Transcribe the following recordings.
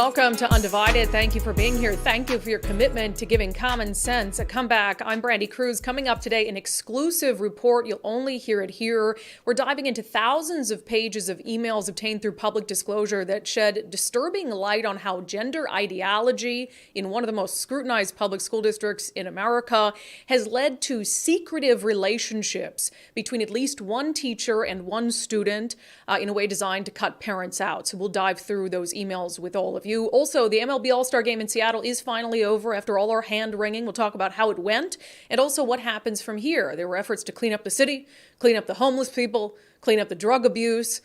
Welcome to Undivided. Thank you for being here. Thank you for your commitment to giving common sense a comeback. I'm Brandi Kruse. Coming up today, an exclusive report. You'll only hear it here. We're diving into thousands of pages of emails obtained through public disclosure that shed disturbing light on how gender ideology in one of the most scrutinized public school districts in America has led to secretive relationships between at least one teacher and one student in a way designed to cut parents out. So we'll dive through those emails with all of you. Also, the MLB All-Star game in Seattle is finally over after all our hand-wringing. We'll talk about how it went and also what happens from here. There were efforts to clean up the city, clean up the homeless people, clean up the drug abuse,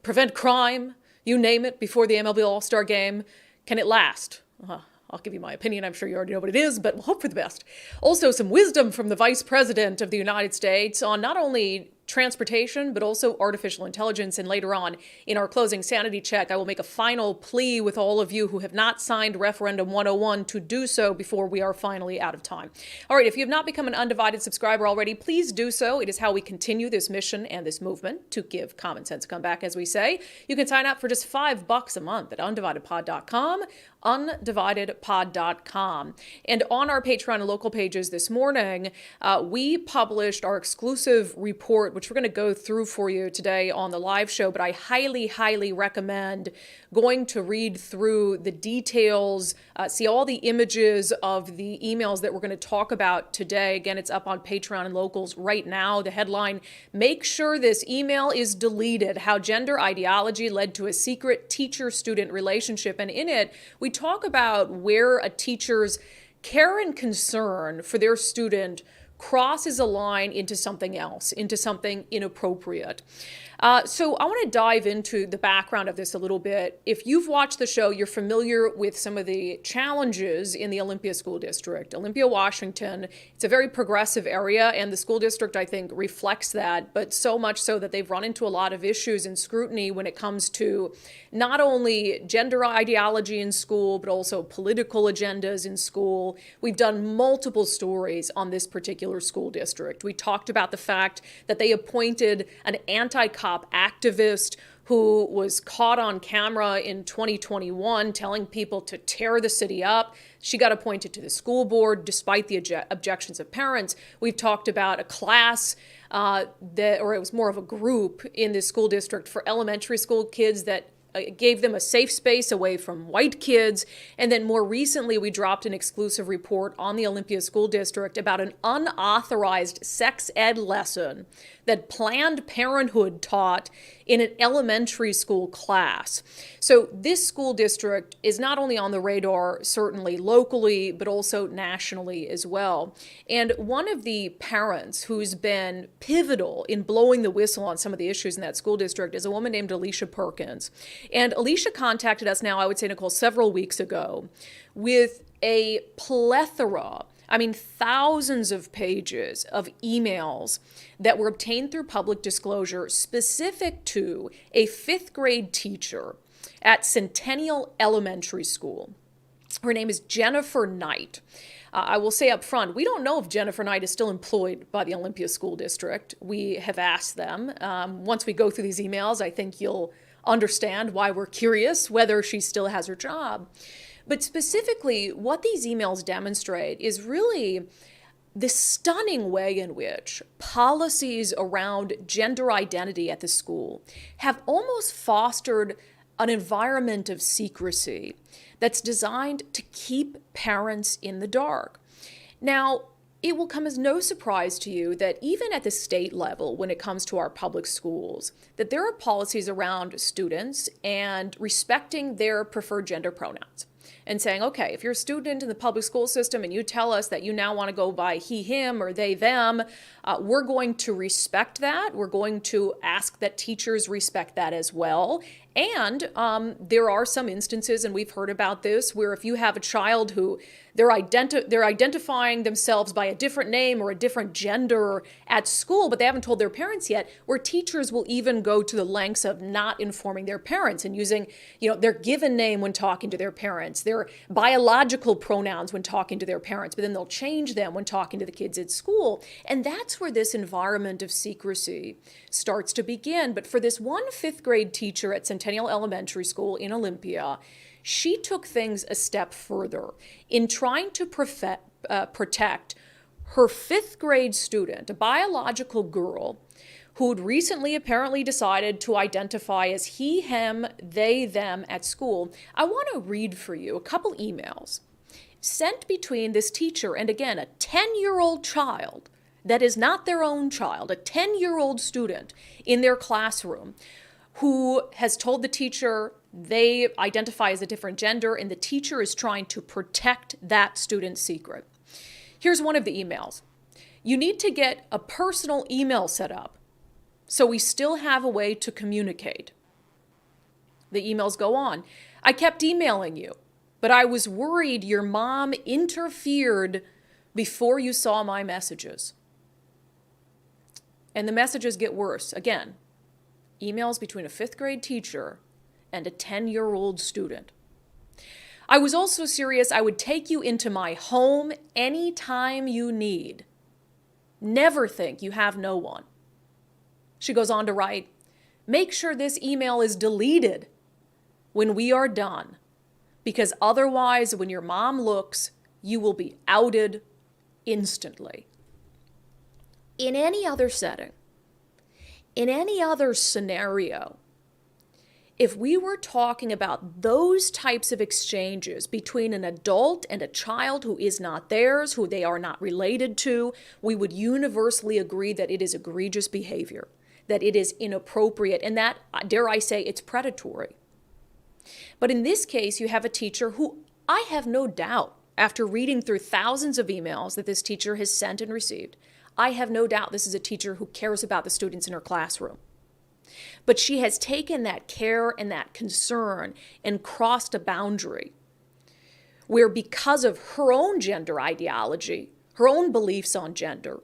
prevent crime, you name it, before the MLB All-Star game. Can it last? I'll give you my opinion. I'm sure you already know what it is, but we'll hope for the best. Also, some wisdom from the Vice President of the United States on not only transportation, but also artificial intelligence. And later on, in our closing sanity check, I will make a final plea with all of you who have not signed Referendum 101 to do so before we are finally out of time. All right, if you have not become an Undivided subscriber already, please do so. It is how we continue this mission and this movement to give common sense a comeback, as we say. You can sign up for just $5 a month at undividedpod.com, undividedpod.com. And on our Patreon and local pages this morning, we published our exclusive report, which we're going to go through for you today on the live show, but I highly, highly recommend going to read through the details, see all the images of the emails that we're going to talk about today. Again, it's up on Patreon and locals right now. The headline, "Make sure this email is deleted, how gender ideology led to a secret teacher-student relationship." And in it, we talk about where a teacher's care and concern for their student crosses a line into something else, into something inappropriate. So I want to dive into the background of this a little bit. If you've watched the show, you're familiar with some of the challenges in the Olympia School District. Olympia, Washington, it's a very progressive area, and the school district, I think, reflects that, but so much so that they've run into a lot of issues and scrutiny when it comes to not only gender ideology in school, but also political agendas in school. We've done multiple stories on this particular school district. We talked about the fact that they appointed an anti-cop activist who was caught on camera in 2021 telling people to tear the city up. She got appointed to the school board despite the objections of parents. We've talked about a class or it was more of a group in the school district for elementary school kids that gave them a safe space away from white kids. And then more recently, we dropped an exclusive report on the Olympia School District about an unauthorized sex ed lesson that Planned Parenthood taught in an elementary school class. So this school district is not only on the radar, certainly locally, but also nationally as well. And one of the parents who's been pivotal in blowing the whistle on some of the issues in that school district is a woman named Alicia Perkins. And Alicia contacted us now, I would say, Nicole, several weeks ago with a plethora, thousands of pages of emails that were obtained through public disclosure specific to a 5th grade teacher at Centennial Elementary School. Her name is Jennifer Knight. I will say up front, we don't know if Jennifer Knight is still employed by the Olympia School District. We have asked them. Once we go through these emails, I think you'll understand why we're curious whether she still has her job. But specifically, what these emails demonstrate is really the stunning way in which policies around gender identity at the school have almost fostered an environment of secrecy that's designed to keep parents in the dark. Now, it will come as no surprise to you that even at the state level, when it comes to our public schools, that there are policies around students and respecting their preferred gender pronouns. And saying, okay, if you're a student in the public school system and you tell us that you now want to go by he, him, or they, them, we're going to respect that. We're going to ask that teachers respect that as well. And there are some instances, and we've heard about this, where if you have a child who they're identifying themselves by a different name or a different gender at school, but they haven't told their parents yet, where teachers will even go to the lengths of not informing their parents and using, their given name when talking to their parents, their biological pronouns when talking to their parents, but then they'll change them when talking to the kids at school. And that's where this environment of secrecy starts to begin. But for this one 5th grade teacher at Centennial Centennial Elementary School in Olympia, she took things a step further in trying to protect her 5th grade student, a biological girl, who'd recently apparently decided to identify as he, him, they, them at school. I want to read for you a couple emails sent between this teacher and, again, a 10-year-old child that is not their own child, a 10-year-old student in their classroom who has told the teacher they identify as a different gender, and the teacher is trying to protect that student's secret. Here's one of the emails. You need to get a personal email set up so we still have a way to communicate. The emails go on. I kept emailing you, but I was worried your mom interfered before you saw my messages. And the messages get worse. Again, emails between a 5th grade teacher and a 10-year-old student. I was also serious. I would take you into my home anytime you need. Never think you have no one. She goes on to write, make sure this email is deleted when we are done, because otherwise, when your mom looks, you will be outed instantly. In any other setting, in any other scenario, if we were talking about those types of exchanges between an adult and a child who is not theirs, who they are not related to, we would universally agree that it is egregious behavior, that it is inappropriate, and that, dare I say, it's predatory. But in this case, you have a teacher who I have no doubt, after reading through thousands of emails that this teacher has sent and received, I have no doubt this is a teacher who cares about the students in her classroom. But she has taken that care and that concern and crossed a boundary where, because of her own gender ideology, her own beliefs on gender,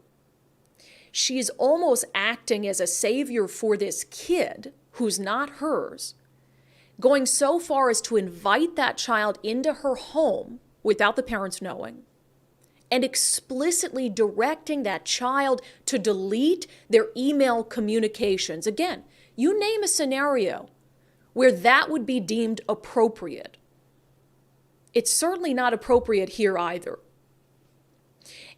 she is almost acting as a savior for this kid who's not hers, going so far as to invite that child into her home without the parents knowing, and explicitly directing that child to delete their email communications. Again, you name a scenario where that would be deemed appropriate. It's certainly not appropriate here either.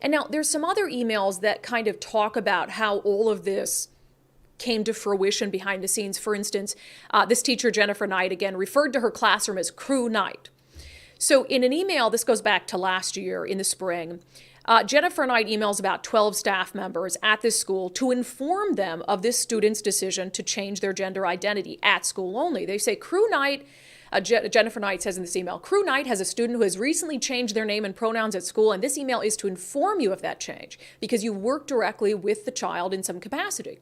And now there's some other emails that kind of talk about how all of this came to fruition behind the scenes. For instance, this teacher, Jennifer Knight, again, referred to her classroom as Crew Night. So in an email, this goes back to last year in the spring, Jennifer Knight emails about 12 staff members at this school to inform them of this student's decision to change their gender identity at school only. They say, Crew Night, Jennifer Knight says in this email, Crew Night has a student who has recently changed their name and pronouns at school, and this email is to inform you of that change because you work directly with the child in some capacity.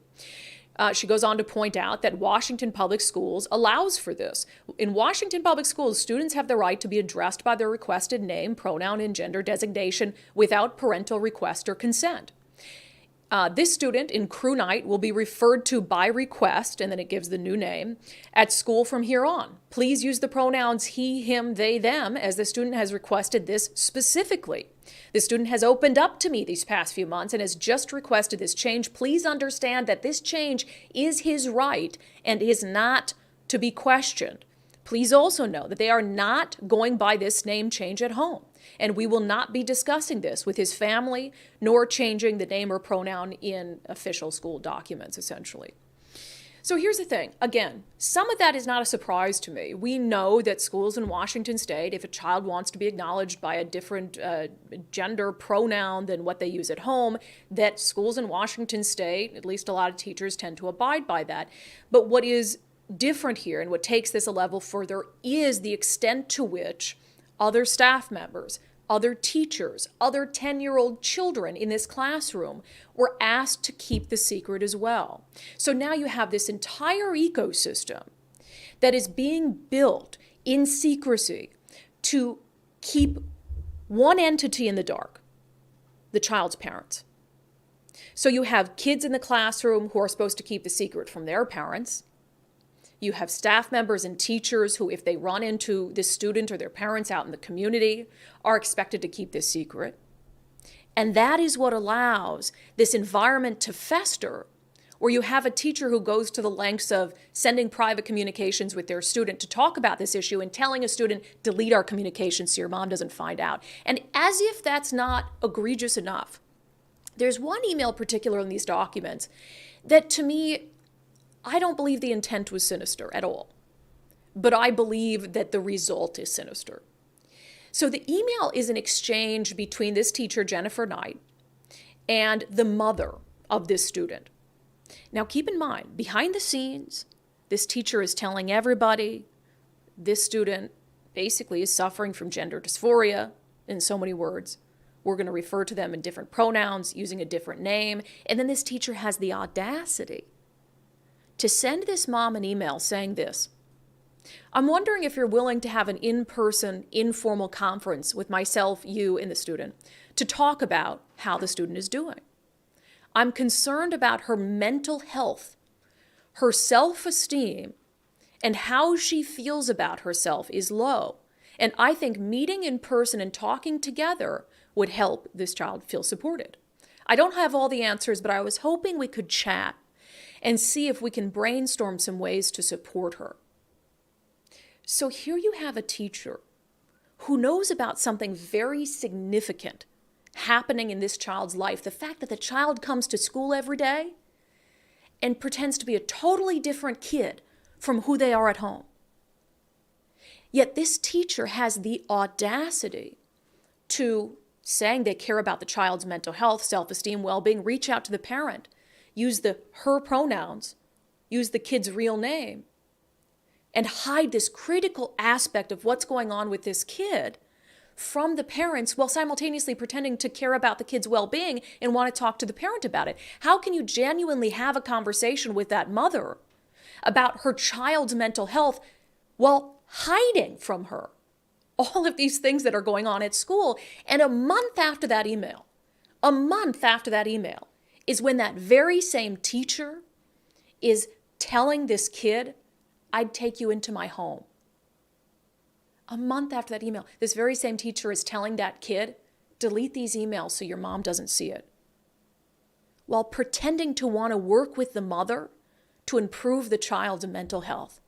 She goes on to point out that Washington Public Schools allows for this. In Washington Public Schools, students have the right to be addressed by their requested name, pronoun, and gender designation without parental request or consent. This student in Crew Night will be referred to by request, and then it gives the new name, at school from here on. Please use the pronouns he, him, they, them, as the student has requested this specifically. The student has opened up to me these past few months and has just requested this change. Please understand that this change is his right and is not to be questioned. Please also know that they are not going by this name change at home, and we will not be discussing this with his family, nor changing the name or pronoun in official school documents, essentially. So here's the thing. Again, some of that is not a surprise to me. We know that schools in Washington State, if a child wants to be acknowledged by a different gender pronoun than what they use at home, that schools in Washington State, at least a lot of teachers, tend to abide by that. But what is different here, and what takes this a level further, is the extent to which other staff members, other teachers, other 10-year-old children in this classroom were asked to keep the secret as well. So now you have this entire ecosystem that is being built in secrecy to keep one entity in the dark, the child's parents. So you have kids in the classroom who are supposed to keep the secret from their parents. You have staff members and teachers who, if they run into this student or their parents out in the community, are expected to keep this secret. And that is what allows this environment to fester where you have a teacher who goes to the lengths of sending private communications with their student to talk about this issue and telling a student, delete our communications so your mom doesn't find out. And as if that's not egregious enough, there's one email particular in these documents that, to me, I don't believe the intent was sinister at all, but I believe that the result is sinister. So the email is an exchange between this teacher, Jennifer Knight, and the mother of this student. Now, keep in mind, behind the scenes, this teacher is telling everybody this student basically is suffering from gender dysphoria, in so many words. We're going to refer to them in different pronouns, using a different name. And then this teacher has the audacity to send this mom an email saying this: I'm wondering if you're willing to have an in-person, informal conference with myself, you, and the student to talk about how the student is doing. I'm concerned about her mental health, her self-esteem, and how she feels about herself is low. And I think meeting in person and talking together would help this child feel supported. I don't have all the answers, but I was hoping we could chat and see if we can brainstorm some ways to support her. So here you have a teacher who knows about something very significant happening in this child's life. The fact that the child comes to school every day and pretends to be a totally different kid from who they are at home. Yet this teacher has the audacity to, saying they care about the child's mental health, self-esteem, well-being, reach out to the parent, use the her pronouns, use the kid's real name, and hide this critical aspect of what's going on with this kid from the parents while simultaneously pretending to care about the kid's well-being and want to talk to the parent about it. How can you genuinely have a conversation with that mother about her child's mental health while hiding from her all of these things that are going on at school? And a month after that email is when that very same teacher is telling this kid, I'd take you into my home. A month after that email, this very same teacher is telling that kid, delete these emails so your mom doesn't see it, while pretending to want to work with the mother to improve the child's mental health.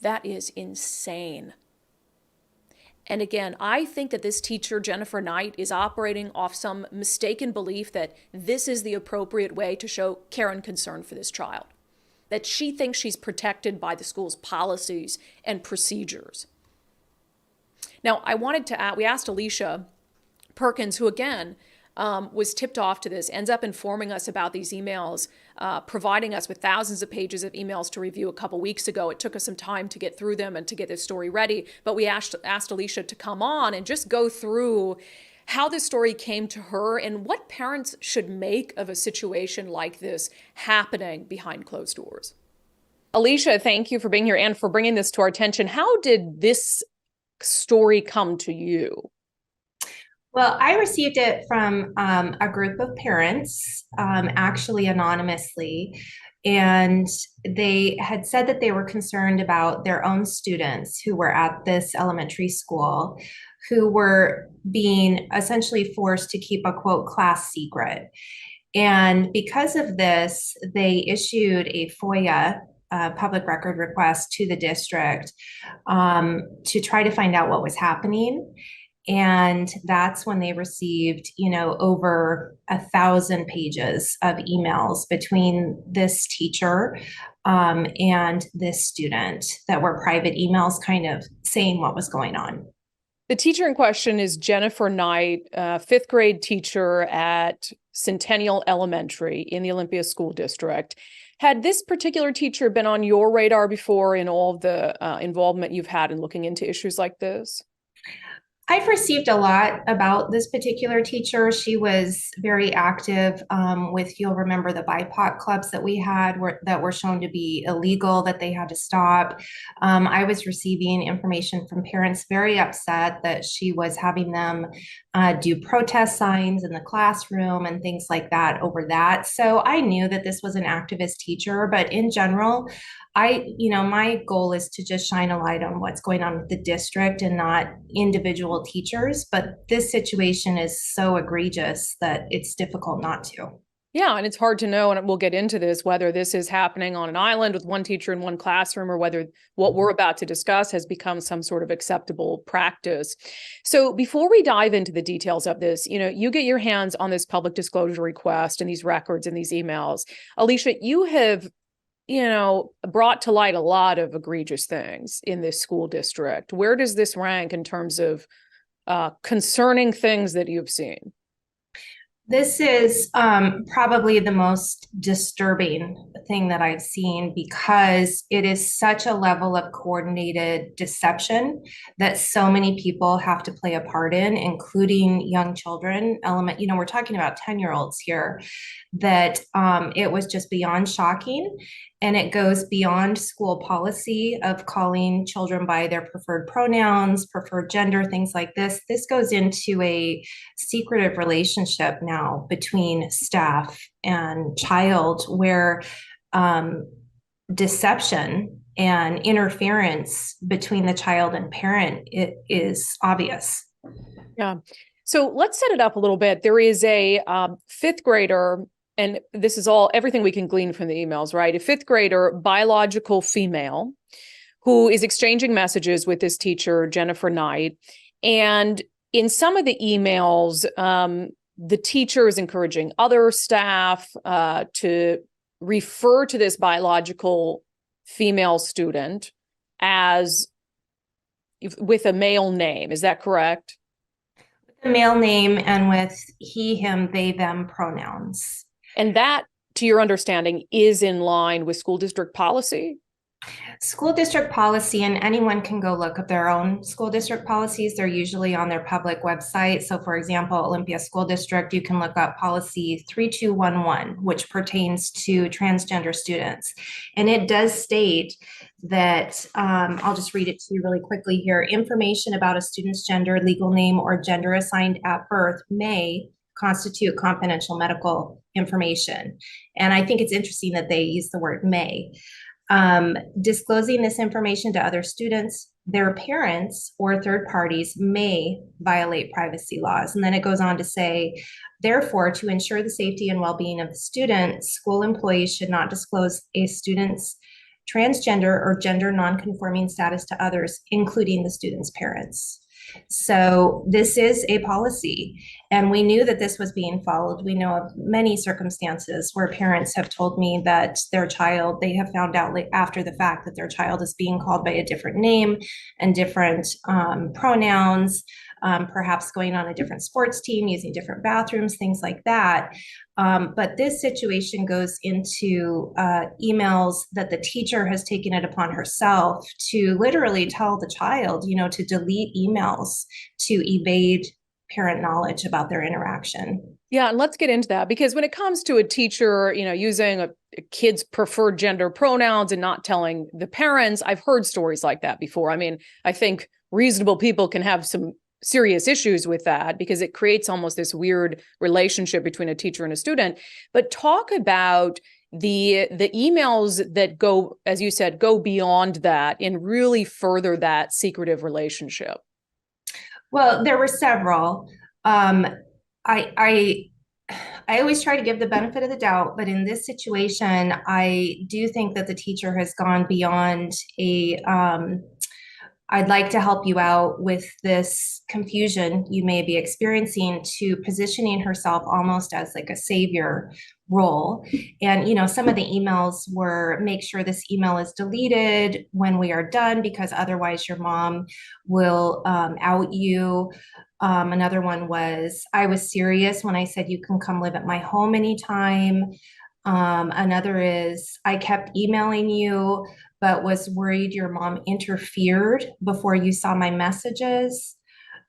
That is insane. And again, I think that this teacher, Jennifer Knight, is operating off some mistaken belief that this is the appropriate way to show care and concern for this child, that she thinks she's protected by the school's policies and procedures. Now, we asked Alicia Perkins, who again was tipped off to this, ends up informing us about these emails, providing us with thousands of pages of emails to review a couple weeks ago. It took us some time to get through them and to get this story ready, but we asked Alicia to come on and just go through how this story came to her and what parents should make of a situation like this happening behind closed doors. Alicia, thank you for being here and for bringing this to our attention. How did this story come to you? Well, I received it from a group of parents, actually anonymously, and they had said that they were concerned about their own students who were at this elementary school, who were being essentially forced to keep a quote class secret. And because of this, they issued a FOIA, public record request to the district to try to find out what was happening. And that's when they received, over 1,000 pages of emails between this teacher and this student that were private emails kind of saying what was going on. The teacher in question is Jennifer Knight, fifth grade teacher at Centennial Elementary in the Olympia School District. Had this particular teacher been on your radar before in all of the involvement you've had in looking into issues like this? I've received a lot about this particular teacher. She was very active with, you'll remember, the BIPOC clubs that we had that were shown to be illegal, that they had to stop. I was receiving information from parents very upset that she was having them do protest signs in the classroom and things like that over that. So I knew that this was an activist teacher, but in general, my goal is to just shine a light on what's going on with the district and not individual teachers. But this situation is so egregious that it's difficult not to. Yeah, and it's hard to know, and we'll get into this, whether this is happening on an island with one teacher in one classroom or whether what we're about to discuss has become some sort of acceptable practice. So before we dive into the details of this, you get your hands on this public disclosure request and these records and these emails. Alicia, you have, brought to light a lot of egregious things in this school district. Where does this rank in terms of concerning things that you've seen? This is probably the most disturbing thing that I've seen because it is such a level of coordinated deception that so many people have to play a part in, including young children. We're talking about 10-year-olds here, that it was just beyond shocking. And it goes beyond school policy of calling children by their preferred pronouns, preferred gender, things like this. This goes into a secretive relationship now between staff and child where deception and interference between the child and parent is obvious. Yeah. So let's set it up a little bit. There is a fifth grader, and this is everything we can glean from the emails, right? A fifth grader, biological female, who is exchanging messages with this teacher, Jennifer Knight. And in some of the emails, the teacher is encouraging other staff to refer to this biological female student as with a male name. Is that correct? The male name and with he, him, they, them pronouns. And that, to your understanding, is in line with school district policy? School district policy, and anyone can go look up their own school district policies. They're usually on their public website. So, for example, Olympia School District, you can look up policy 3211, which pertains to transgender students. And it does state that, I'll just read it to you really quickly here. Information about a student's gender, legal name, or gender assigned at birth may constitute confidential medical information. And I think it's interesting that they use the word may. Disclosing this information to other students, their parents, or third parties may violate privacy laws. And then it goes on to say, therefore, to ensure the safety and well-being of the student, school employees should not disclose a student's transgender or gender non-conforming status to others, including the student's parents. So this is a policy, and we knew that this was being followed. We know of many circumstances where parents have told me that they have found out after the fact that their child is being called by a different name and different pronouns, perhaps going on a different sports team, using different bathrooms, things like that. But this situation goes into emails that the teacher has taken it upon herself to literally tell the child, to delete emails to evade parent knowledge about their interaction. Yeah, and let's get into that, because when it comes to a teacher, using a kid's preferred gender pronouns and not telling the parents, I've heard stories like that before. I mean, I think reasonable people can have some serious issues with that because it creates almost this weird relationship between a teacher and a student. But talk about the emails that go, as you said, go beyond that and really further that secretive relationship. Well, there were several. I always try to give the benefit of the doubt, but in this situation, I do think that the teacher has gone beyond I'd like to help you out with this confusion you may be experiencing, to positioning herself almost as like a savior role. And, some of the emails were, make sure this email is deleted when we are done, because otherwise your mom will out you. Another one was, I was serious when I said you can come live at my home anytime. Another is, I kept emailing you, but was worried your mom interfered before you saw my messages.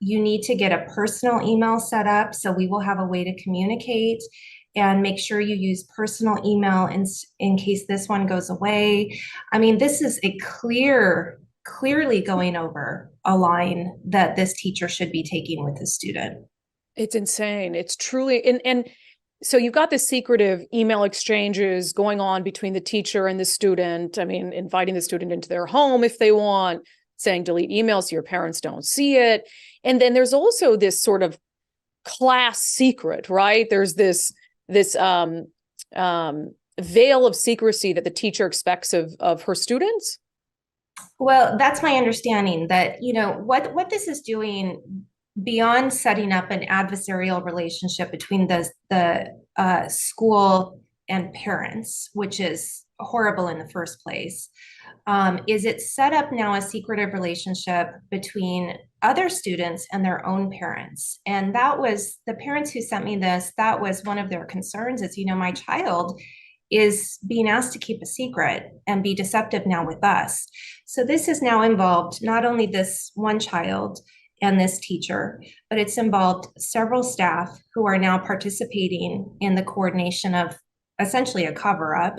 You need to get a personal email set up so we will have a way to communicate, and make sure you use personal email in case this one goes away. I mean, this is a clearly going over a line that this teacher should be taking with the student. It's insane. It's truly, and so you've got the secretive email exchanges going on between the teacher and the student. I mean, inviting the student into their home if they want, saying delete emails so your parents don't see it. And then there's also this sort of class secret, right? There's this veil of secrecy that the teacher expects of her students? Well, that's my understanding that, what this is doing beyond setting up an adversarial relationship between the school and parents, which is horrible in the first place, is it set up now a secretive relationship between other students and their own parents. And that was the parents who sent me this. That was one of their concerns is, my child is being asked to keep a secret and be deceptive now with us. So this has now involved not only this one child and this teacher, but it's involved several staff who are now participating in the coordination of essentially a cover up.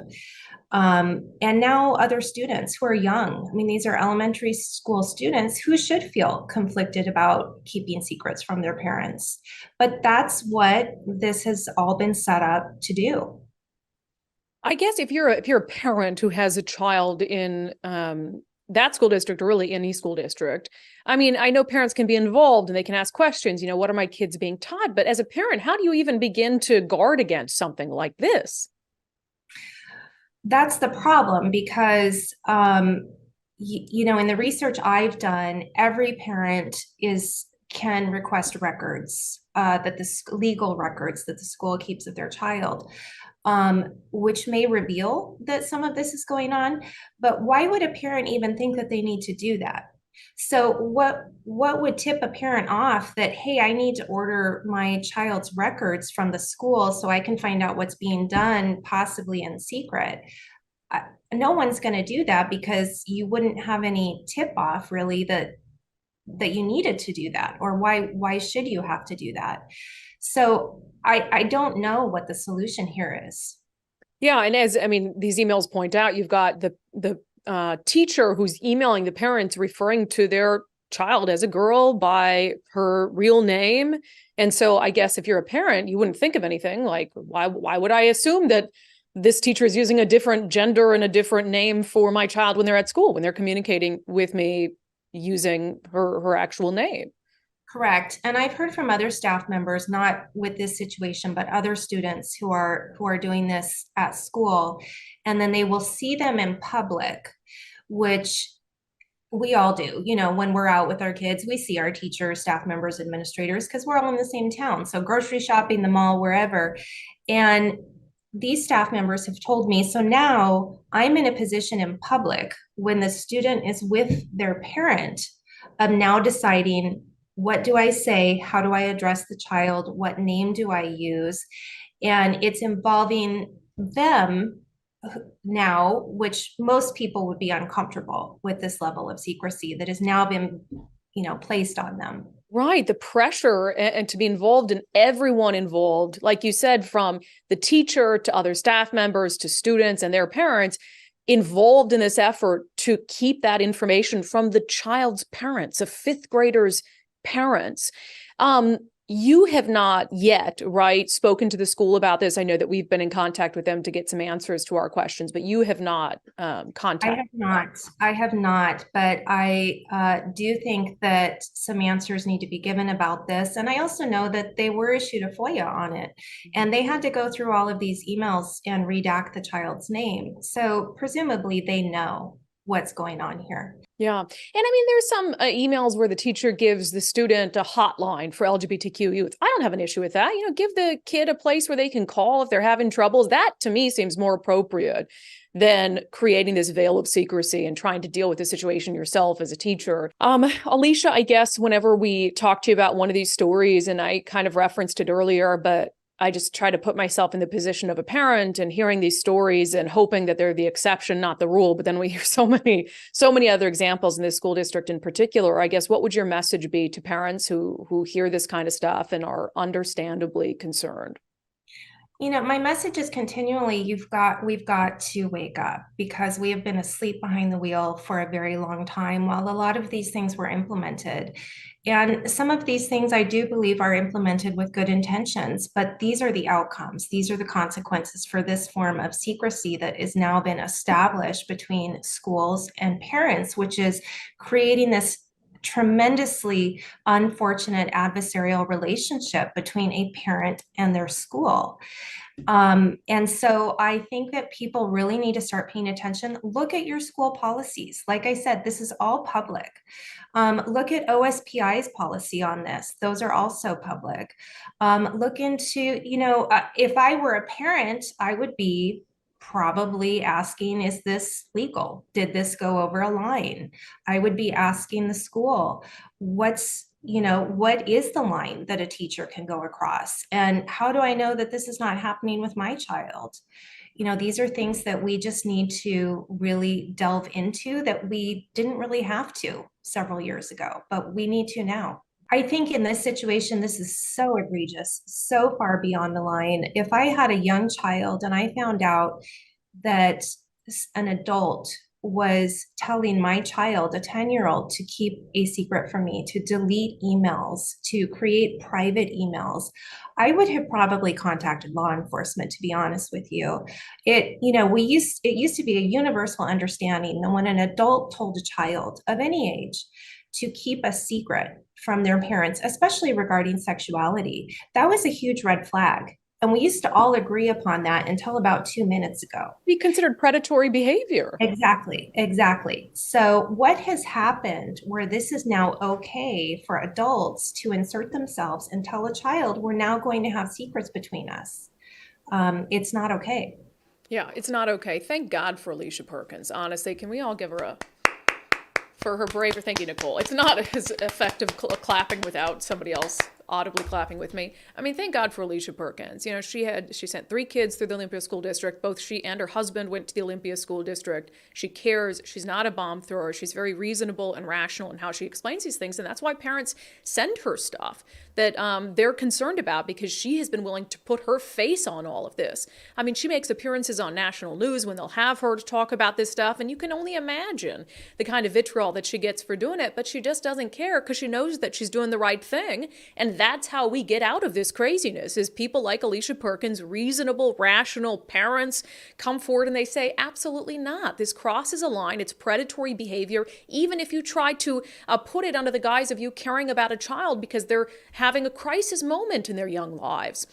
And now other students who are young. I mean, these are elementary school students who should feel conflicted about keeping secrets from their parents. But that's what this has all been set up to do. I guess if you're a parent who has a child in that school district or really any school district, I mean, I know parents can be involved and they can ask questions, what are my kids being taught? But as a parent, how do you even begin to guard against something like this? That's the problem because, in the research I've done, every parent can request records that the legal records that the school keeps of their child, which may reveal that some of this is going on. But why would a parent even think that they need to do that? So what would tip a parent off that, hey, I need to order my child's records from the school so I can find out what's being done, possibly in secret? No one's going to do that because you wouldn't have any tip off really that you needed to do that, or why should you have to do that? So I don't know what the solution here is. Yeah, and these emails point out, you've got the teacher who's emailing the parents referring to their child as a girl by her real name. And so I guess if you're a parent, you wouldn't think of anything like, why would I assume that this teacher is using a different gender and a different name for my child when they're at school, when they're communicating with me using her actual name? Correct. And I've heard from other staff members, not with this situation, but other students who are doing this at school. And then they will see them in public, which we all do. When we're out with our kids, we see our teachers, staff members, administrators, because we're all in the same town. So grocery shopping, the mall, wherever. And these staff members have told me, so now I'm in a position in public when the student is with their parent of now deciding, what do I say? How do I address the child? What name do I use? And it's involving them now, which most people would be uncomfortable with this level of secrecy that has now been, placed on them. Right. The pressure and to be involved in everyone involved, like you said, from the teacher to other staff members to students and their parents involved in this effort to keep that information from the child's parents, a fifth grader's parents. You have not yet, right, spoken to the school about this. I know that we've been in contact with them to get some answers to our questions, but you have not contacted. I have not, but I do think that some answers need to be given about this. And I also know that they were issued a FOIA on it, and they had to go through all of these emails and redact the child's name. So presumably they know what's going on here. Yeah. And there's some emails where the teacher gives the student a hotline for LGBTQ youth. I don't have an issue with that. Give the kid a place where they can call if they're having troubles. That to me seems more appropriate than creating this veil of secrecy and trying to deal with the situation yourself as a teacher. Alicia, I guess whenever we talk to you about one of these stories, and I kind of referenced it earlier, but I just try to put myself in the position of a parent and hearing these stories and hoping that they're the exception, not the rule. But then we hear so many other examples in this school district in particular. I guess, what would your message be to parents who hear this kind of stuff and are understandably concerned? My message is continually, we've got to wake up, because we have been asleep behind the wheel for a very long time while a lot of these things were implemented. And some of these things I do believe are implemented with good intentions, but these are the outcomes. These are the consequences for this form of secrecy that has now been established between schools and parents, which is creating this tremendously unfortunate adversarial relationship between a parent and their school. And so I think that people really need to start paying attention. Look at your school policies. Like I said, this is all public. Look at OSPI's policy on this. Those are also public. Look into, if I were a parent, I would be probably asking, is this legal? Did this go over a line? I would be asking the school, what is the line that a teacher can go across? And how do I know that this is not happening with my child? These are things that we just need to really delve into that we didn't really have to several years ago, but we need to now. I think in this situation, this is so egregious, so far beyond the line. If I had a young child and I found out that an adult was telling my child, a 10-year-old, to keep a secret from me, to delete emails, to create private emails, I would have probably contacted law enforcement, to be honest with you. It used to be a universal understanding that when an adult told a child of any age to keep a secret from their parents, especially regarding sexuality, that was a huge red flag. And we used to all agree upon that until about 2 minutes ago. Be considered predatory behavior. Exactly, exactly. So, what has happened where this is now okay for adults to insert themselves and tell a child we're now going to have secrets between us? It's not okay. Yeah, it's not okay. Thank God for Alicia Perkins. Honestly, can we all give her a for her bravery? Thank you, Nicole. It's not as effective clapping without somebody else audibly clapping with me. I mean, thank God for Alicia Perkins. She sent 3 kids through the Olympia School District. Both she and her husband went to the Olympia School District. She cares. She's not a bomb thrower. She's very reasonable and rational in how she explains these things. And that's why parents send her stuff that they're concerned about, because she has been willing to put her face on all of this. I mean, she makes appearances on national news when they'll have her to talk about this stuff. And you can only imagine the kind of vitriol that she gets for doing it. But she just doesn't care because she knows that she's doing the right thing. And that's how we get out of this craziness, is people like Alicia Perkins, reasonable, rational parents, come forward and they say, absolutely not. This crosses a line. It's predatory behavior, even if you try to put it under the guise of you caring about a child because they're having a crisis moment in their young lives.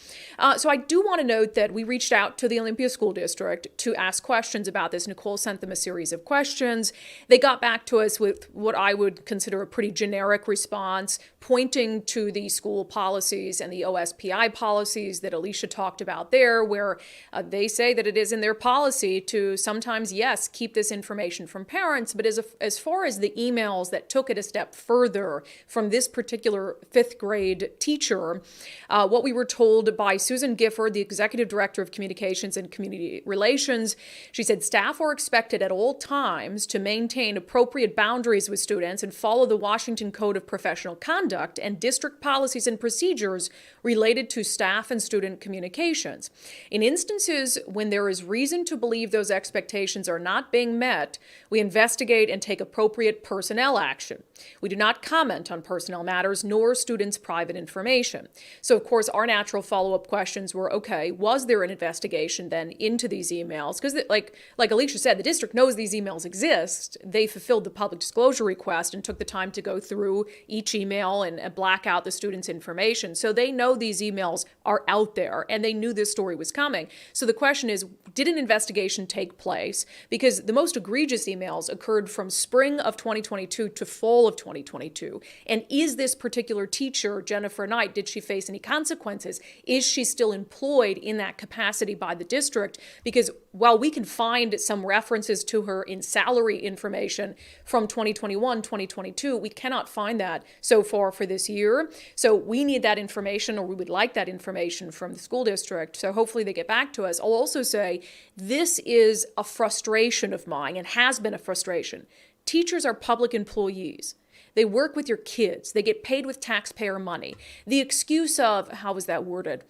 So I do want to note that we reached out to the Olympia School District to ask questions about this. Nicole sent them a series of questions. They got back to us with what I would consider a pretty generic response, pointing to the school policies and the OSPI policies that Alicia talked about there, where they say that it is in their policy to sometimes, yes, keep this information from parents, but as far as the emails that took it a step further from this particular 5th grade teacher, what we were told by Susan Gifford, the Executive Director of Communications and Community Relations, she said staff are expected at all times to maintain appropriate boundaries with students and follow the Washington Code of Professional Conduct and district policies and procedures related to staff and student communications. In instances when there is reason to believe those expectations are not being met, we investigate and take appropriate personnel action. We do not comment on personnel matters nor students' private information. So, of course, our natural follow-up questions were, okay, was there an investigation then into these emails? Because like Alicia said, the district knows these emails exist. They fulfilled the public disclosure request and took the time to go through each email and black out the student's information. So they know these emails are out there and they knew this story was coming. So the question is, did an investigation take place? Because the most egregious emails occurred from spring of 2022 to fall of 2022. And is this particular teacher, Jennifer Knight, did she face any consequences? Is she still employed in that capacity by the district? Because while we can find some references to her in salary information from 2021, 2022, we cannot find that so far for this year. So we need that information, or we would like that information from the school district. So hopefully they get back to us. I'll also say this is a frustration of mine and has been a frustration. Teachers are public employees. They work with your kids. They get paid with taxpayer money. The excuse of, how was that worded?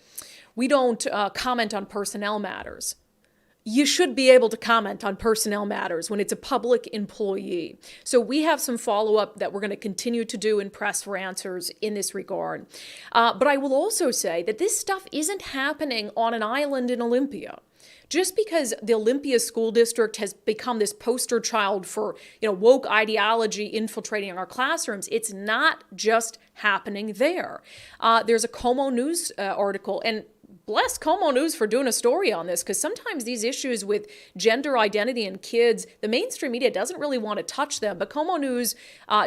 We don't comment on personnel matters. You should be able to comment on personnel matters when it's a public employee. So we have some follow-up that we're going to continue to do and press for answers in this regard. But I will also say that this stuff isn't happening on an island in Olympia. Just because the Olympia School District has become this poster child for, woke ideology infiltrating our classrooms, it's not just happening there. There's a Como News article, and bless Como News for doing a story on this, because sometimes these issues with gender identity in kids, the mainstream media doesn't really want to touch them. But Como News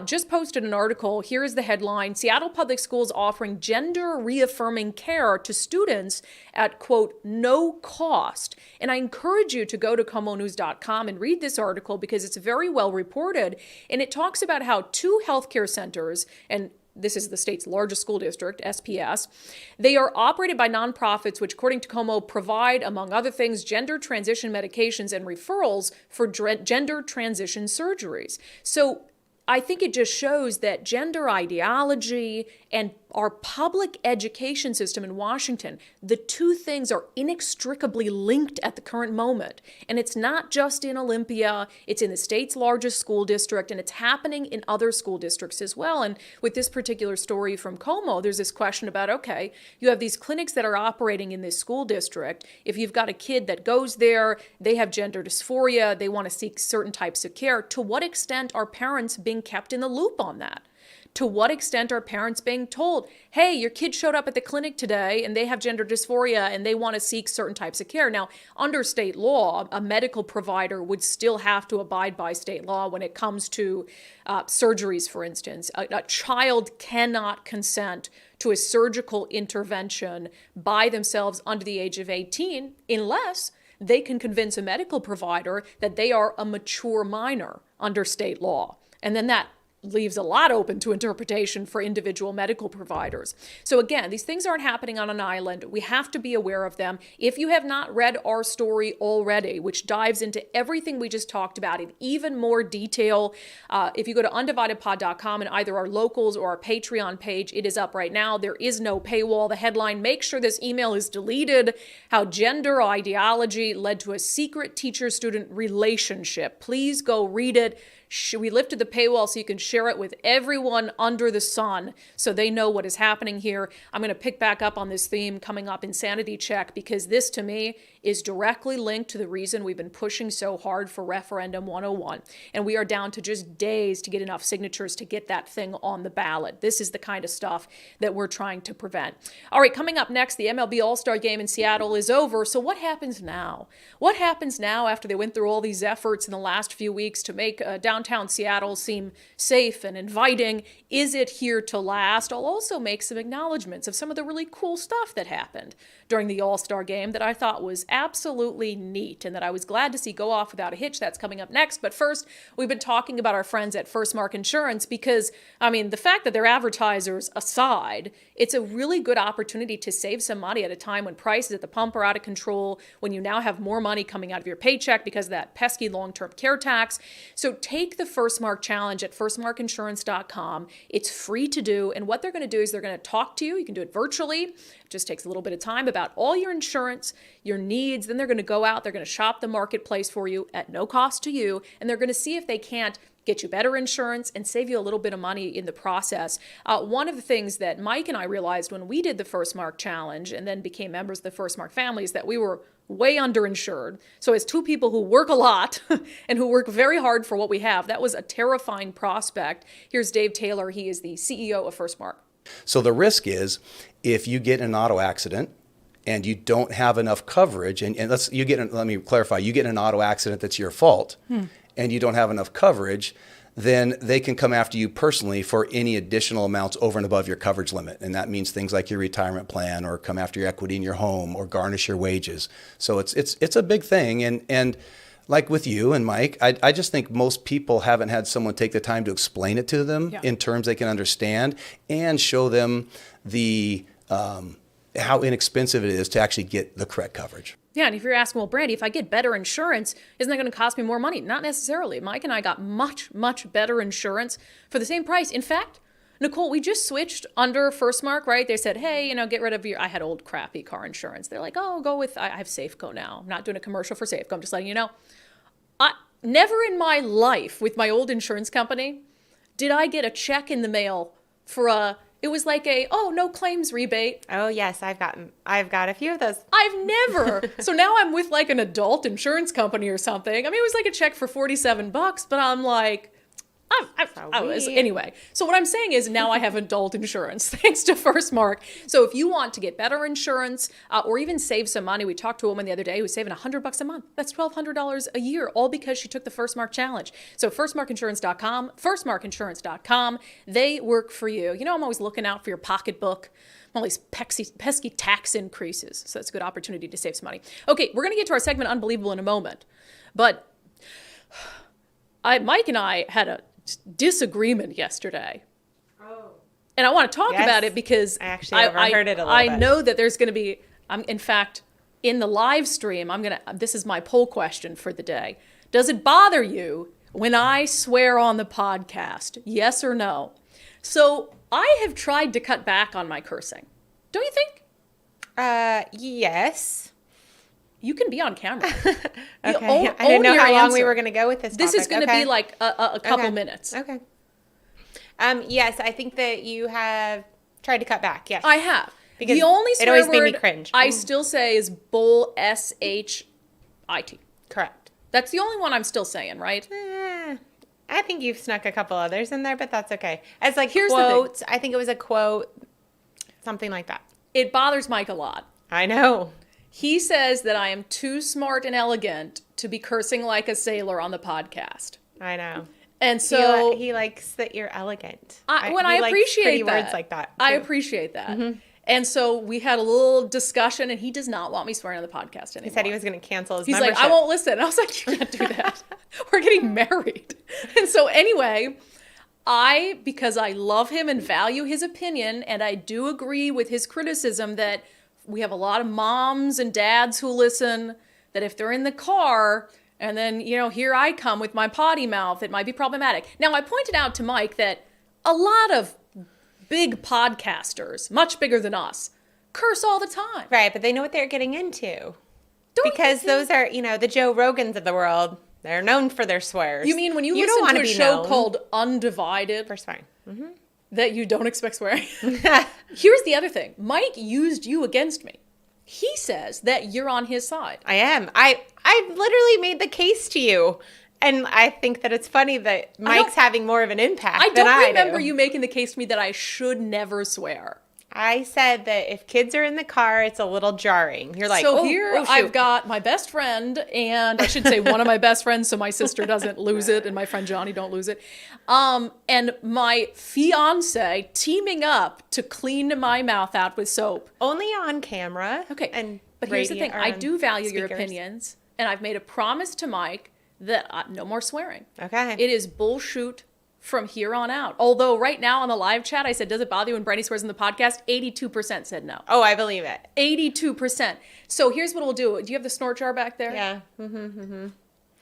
just posted an article. Here is the headline: Seattle Public Schools offering gender reaffirming care to students at, quote, no cost. And I encourage you to go to comonews.com and read this article, because it's very well reported. And it talks about how two healthcare centers, and this is the state's largest school district, SPS. They are operated by nonprofits, which, according to Como, provide, among other things, gender transition medications and referrals for gender transition surgeries. So I think it just shows that gender ideology and our public education system in Washington, the two things are inextricably linked at the current moment. And it's not just in Olympia, it's in the state's largest school district, and it's happening in other school districts as well. And with this particular story from Como, there's this question about, okay, you have these clinics that are operating in this school district. If you've got a kid that goes there, they have gender dysphoria, they want to seek certain types of care, to what extent are parents being kept in the loop on that? To what extent are parents being told, hey, your kid showed up at the clinic today and they have gender dysphoria and they want to seek certain types of care? Now, under state law, a medical provider would still have to abide by state law when it comes to surgeries, for instance. A child cannot consent to a surgical intervention by themselves under the age of 18 unless they can convince a medical provider that they are a mature minor under state law. And then that leaves a lot open to interpretation for individual medical providers. So again, these things aren't happening on an island. We have to be aware of them. If you have not read our story already, which dives into everything we just talked about in even more detail, if you go to undividedpod.com and either our locals or our Patreon page, it is up right now. There is no paywall. The headline: make sure this email is deleted. How gender ideology led to a secret teacher-student relationship. Please go read it. We lifted the paywall so you can share it with everyone under the sun so they know what is happening here. I'm going to pick back up on this theme coming up in Sanity Check, because this, to me, is directly linked to the reason we've been pushing so hard for Referendum 101. And we are down to just days to get enough signatures to get that thing on the ballot. This is the kind of stuff that we're trying to prevent. All right, coming up next, the MLB All-Star game in Seattle is over. So what happens now? What happens now after they went through all these efforts in the last few weeks to make downtown Seattle seem safe and inviting? Is it here to last? I'll also make some acknowledgments of some of the really cool stuff that happened during the All-Star game that I thought was absolutely neat and that I was glad to see go off without a hitch. That's coming up next. But first, we've been talking about our friends at First Mark Insurance because, I mean, the fact that they're advertisers aside, it's a really good opportunity to save some money at a time when prices at the pump are out of control, when you now have more money coming out of your paycheck because of that pesky long-term care tax. So take the First Mark Challenge at firstmarkinsurance.com. It's free to do. And what they're going to do is they're going to talk to you. You can do it virtually. It just takes a little bit of time about all your insurance, your needs. Then they're going to go out. They're going to shop the marketplace for you at no cost to you. And they're going to see if they can't get you better insurance and save you a little bit of money in the process. One of the things that Mike and I realized when we did the First Mark Challenge and then became members of the First Mark family is that we were way underinsured. So as two people who work a lot and who work very hard for what we have, that was a terrifying prospect. Here's Dave Taylor. He is the CEO of First Mark. So the risk is if you get in an auto accident and you don't have enough coverage, and let me clarify, you get in an auto accident that's your fault, and you don't have enough coverage, then they can come after you personally for any additional amounts over and above your coverage limit. And that means things like your retirement plan, or come after your equity in your home, or garnish your wages. So it's a big thing. And like with you and Mike, I just think most people haven't had someone take the time to explain it to them in terms they can understand and show them the how inexpensive it is to actually get the correct coverage. Yeah, and if you're asking, well, Brandi, if I get better insurance, isn't that going to cost me more money? Not necessarily. Mike and I got much, much better insurance for the same price. In fact, Nicole, we just switched under First Mark, right? They said, hey, get rid of I had old crappy car insurance. They're like, oh, go with, I have Safeco now. I'm not doing a commercial for Safeco. I'm just letting you know. Never in my life with my old insurance company did I get a check in the mail for it was like no claims rebate. Oh yes, I've got a few of those. I've never. So now I'm with like an adult insurance company or something. I mean, it was like a check for $47, but I'm like, Anyway, so what I'm saying is now I have adult insurance thanks to First Mark. So if you want to get better insurance or even save some money, we talked to a woman the other day who's saving $100 a month. That's $1,200 a year, all because she took the First Mark challenge. So firstmarkinsurance.com, firstmarkinsurance.com, they work for you. You know, I'm always looking out for your pocketbook. All these pesky tax increases. So that's a good opportunity to save some money. Okay, we're going to get to our segment Unbelievable in a moment. But Mike and I had a disagreement yesterday. Oh. And I want to talk about it because I actually overheard it a little bit. I know that there's going to be, in fact, in the live stream, this is my poll question for the day. Does it bother you when I swear on the podcast? Yes or no? So I have tried to cut back on my cursing. Don't you think? Yes. You can be on camera. Okay. I didn't know how long we were going to go with this topic. This is going to be like a couple minutes. Okay. Yes, I think that you have tried to cut back. Yes. I have. Because the only swear it always word made me cringe. I still say is bull, S-H-I-T. Correct. That's the only one I'm still saying, right? I think you've snuck a couple others in there, but that's okay. As like Here's quotes, I think it was a quote, something like that. It bothers Mike a lot. I know. He says that I am too smart and elegant to be cursing like a sailor on the podcast. I know. And so he likes that you're elegant. I likes appreciate pretty that. words like that. I too. appreciate that. Mm-hmm. And so we had a little discussion, and he does not want me swearing on the podcast anymore. He said he was going to cancel his He's membership. like, I won't listen. I was like, you can't do that. We're getting married. And so anyway, because I love him and value his opinion, and I do agree with his criticism that we have a lot of moms and dads who listen, that if they're in the car and then, here I come with my potty mouth, it might be problematic. Now, I pointed out to Mike that a lot of big podcasters, much bigger than us, curse all the time. Right, but they know what they're getting into. Because those are, the Joe Rogans of the world. They're known for their swears. You mean when you listen to a show called Undivided? For swearing. Mm-hmm. That you don't expect swearing? Here's the other thing. Mike used you against me. He says that you're on his side. I am. I literally made the case to you. And I think that it's funny that Mike's having more of an impact than I do. I don't remember you making the case to me that I should never swear. I said that if kids are in the car, it's a little jarring. You're like, so here I've got my best friend, and I should say one of my best friends so my sister doesn't lose it and my friend Johnny don't lose it. And my fiance teaming up to clean my mouth out with soap. Only on camera. Okay. But here's the thing. I do value your opinions, and I've made a promise to Mike that no more swearing. Okay. It is bullshoot from here on out. Although right now on the live chat, I said, does it bother you when Brandi swears in the podcast? 82% said no. Oh, I believe it. 82%. So here's what we'll do. Do you have the snort jar back there? Yeah. Mm-hmm, mm-hmm.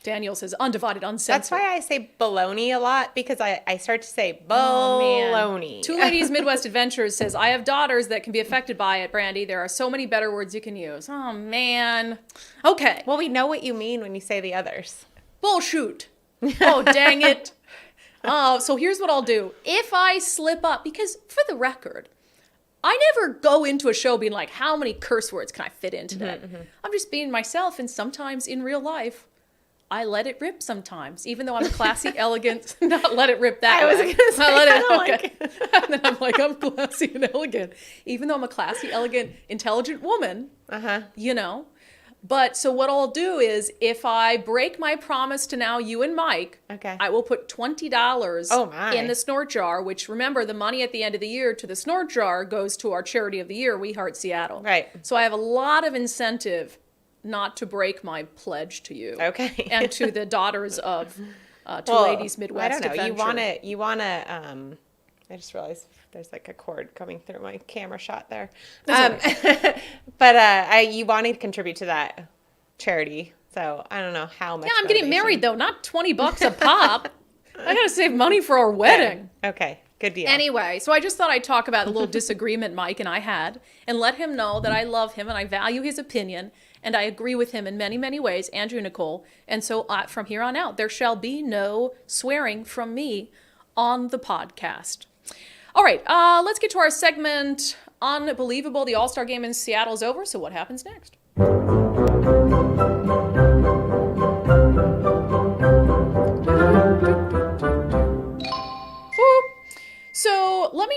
Daniel says undivided, uncensored. That's why I say baloney a lot, because I start to say baloney. Two Ladies Midwest Adventures says, I have daughters that can be affected by it, Brandi. There are so many better words you can use. Oh, man. Okay. Well, we know what you mean when you say the others. Bullshoot. Oh, dang it. So here's what I'll do. If I slip up, because for the record, I never go into a show being like, how many curse words can I fit in today? Mm-hmm. I'm just being myself, and sometimes in real life, I let it rip sometimes, even though I'm a classy, elegant, not let it rip that way. I was going to say, I let it. And then I'm like, I'm classy and elegant. Even though I'm a classy, elegant, intelligent woman, But so what I'll do is if I break my promise to now you and Mike, I will put $20 in the snort jar, which remember the money at the end of the year to the snort jar goes to our charity of the year, We Heart Seattle. Right. So I have a lot of incentive not to break my pledge to you. Okay. And to the daughters of Two Ladies Midwest Adventure. I don't know. You want to, I just realized there's like a cord coming through my camera shot there. But you want to contribute to that charity. So I don't know how much. Yeah, I'm getting married though, not $20 a pop. I got to save money for our wedding. Okay. Good deal. Anyway, so I just thought I'd talk about the little disagreement Mike and I had and let him know that I love him and I value his opinion and I agree with him in many, many ways, Andrew and Nicole. And so from here on out, there shall be no swearing from me on the podcast. All right, let's get to our segment, Unbelievable. The All-Star game in Seattle is over, so what happens next?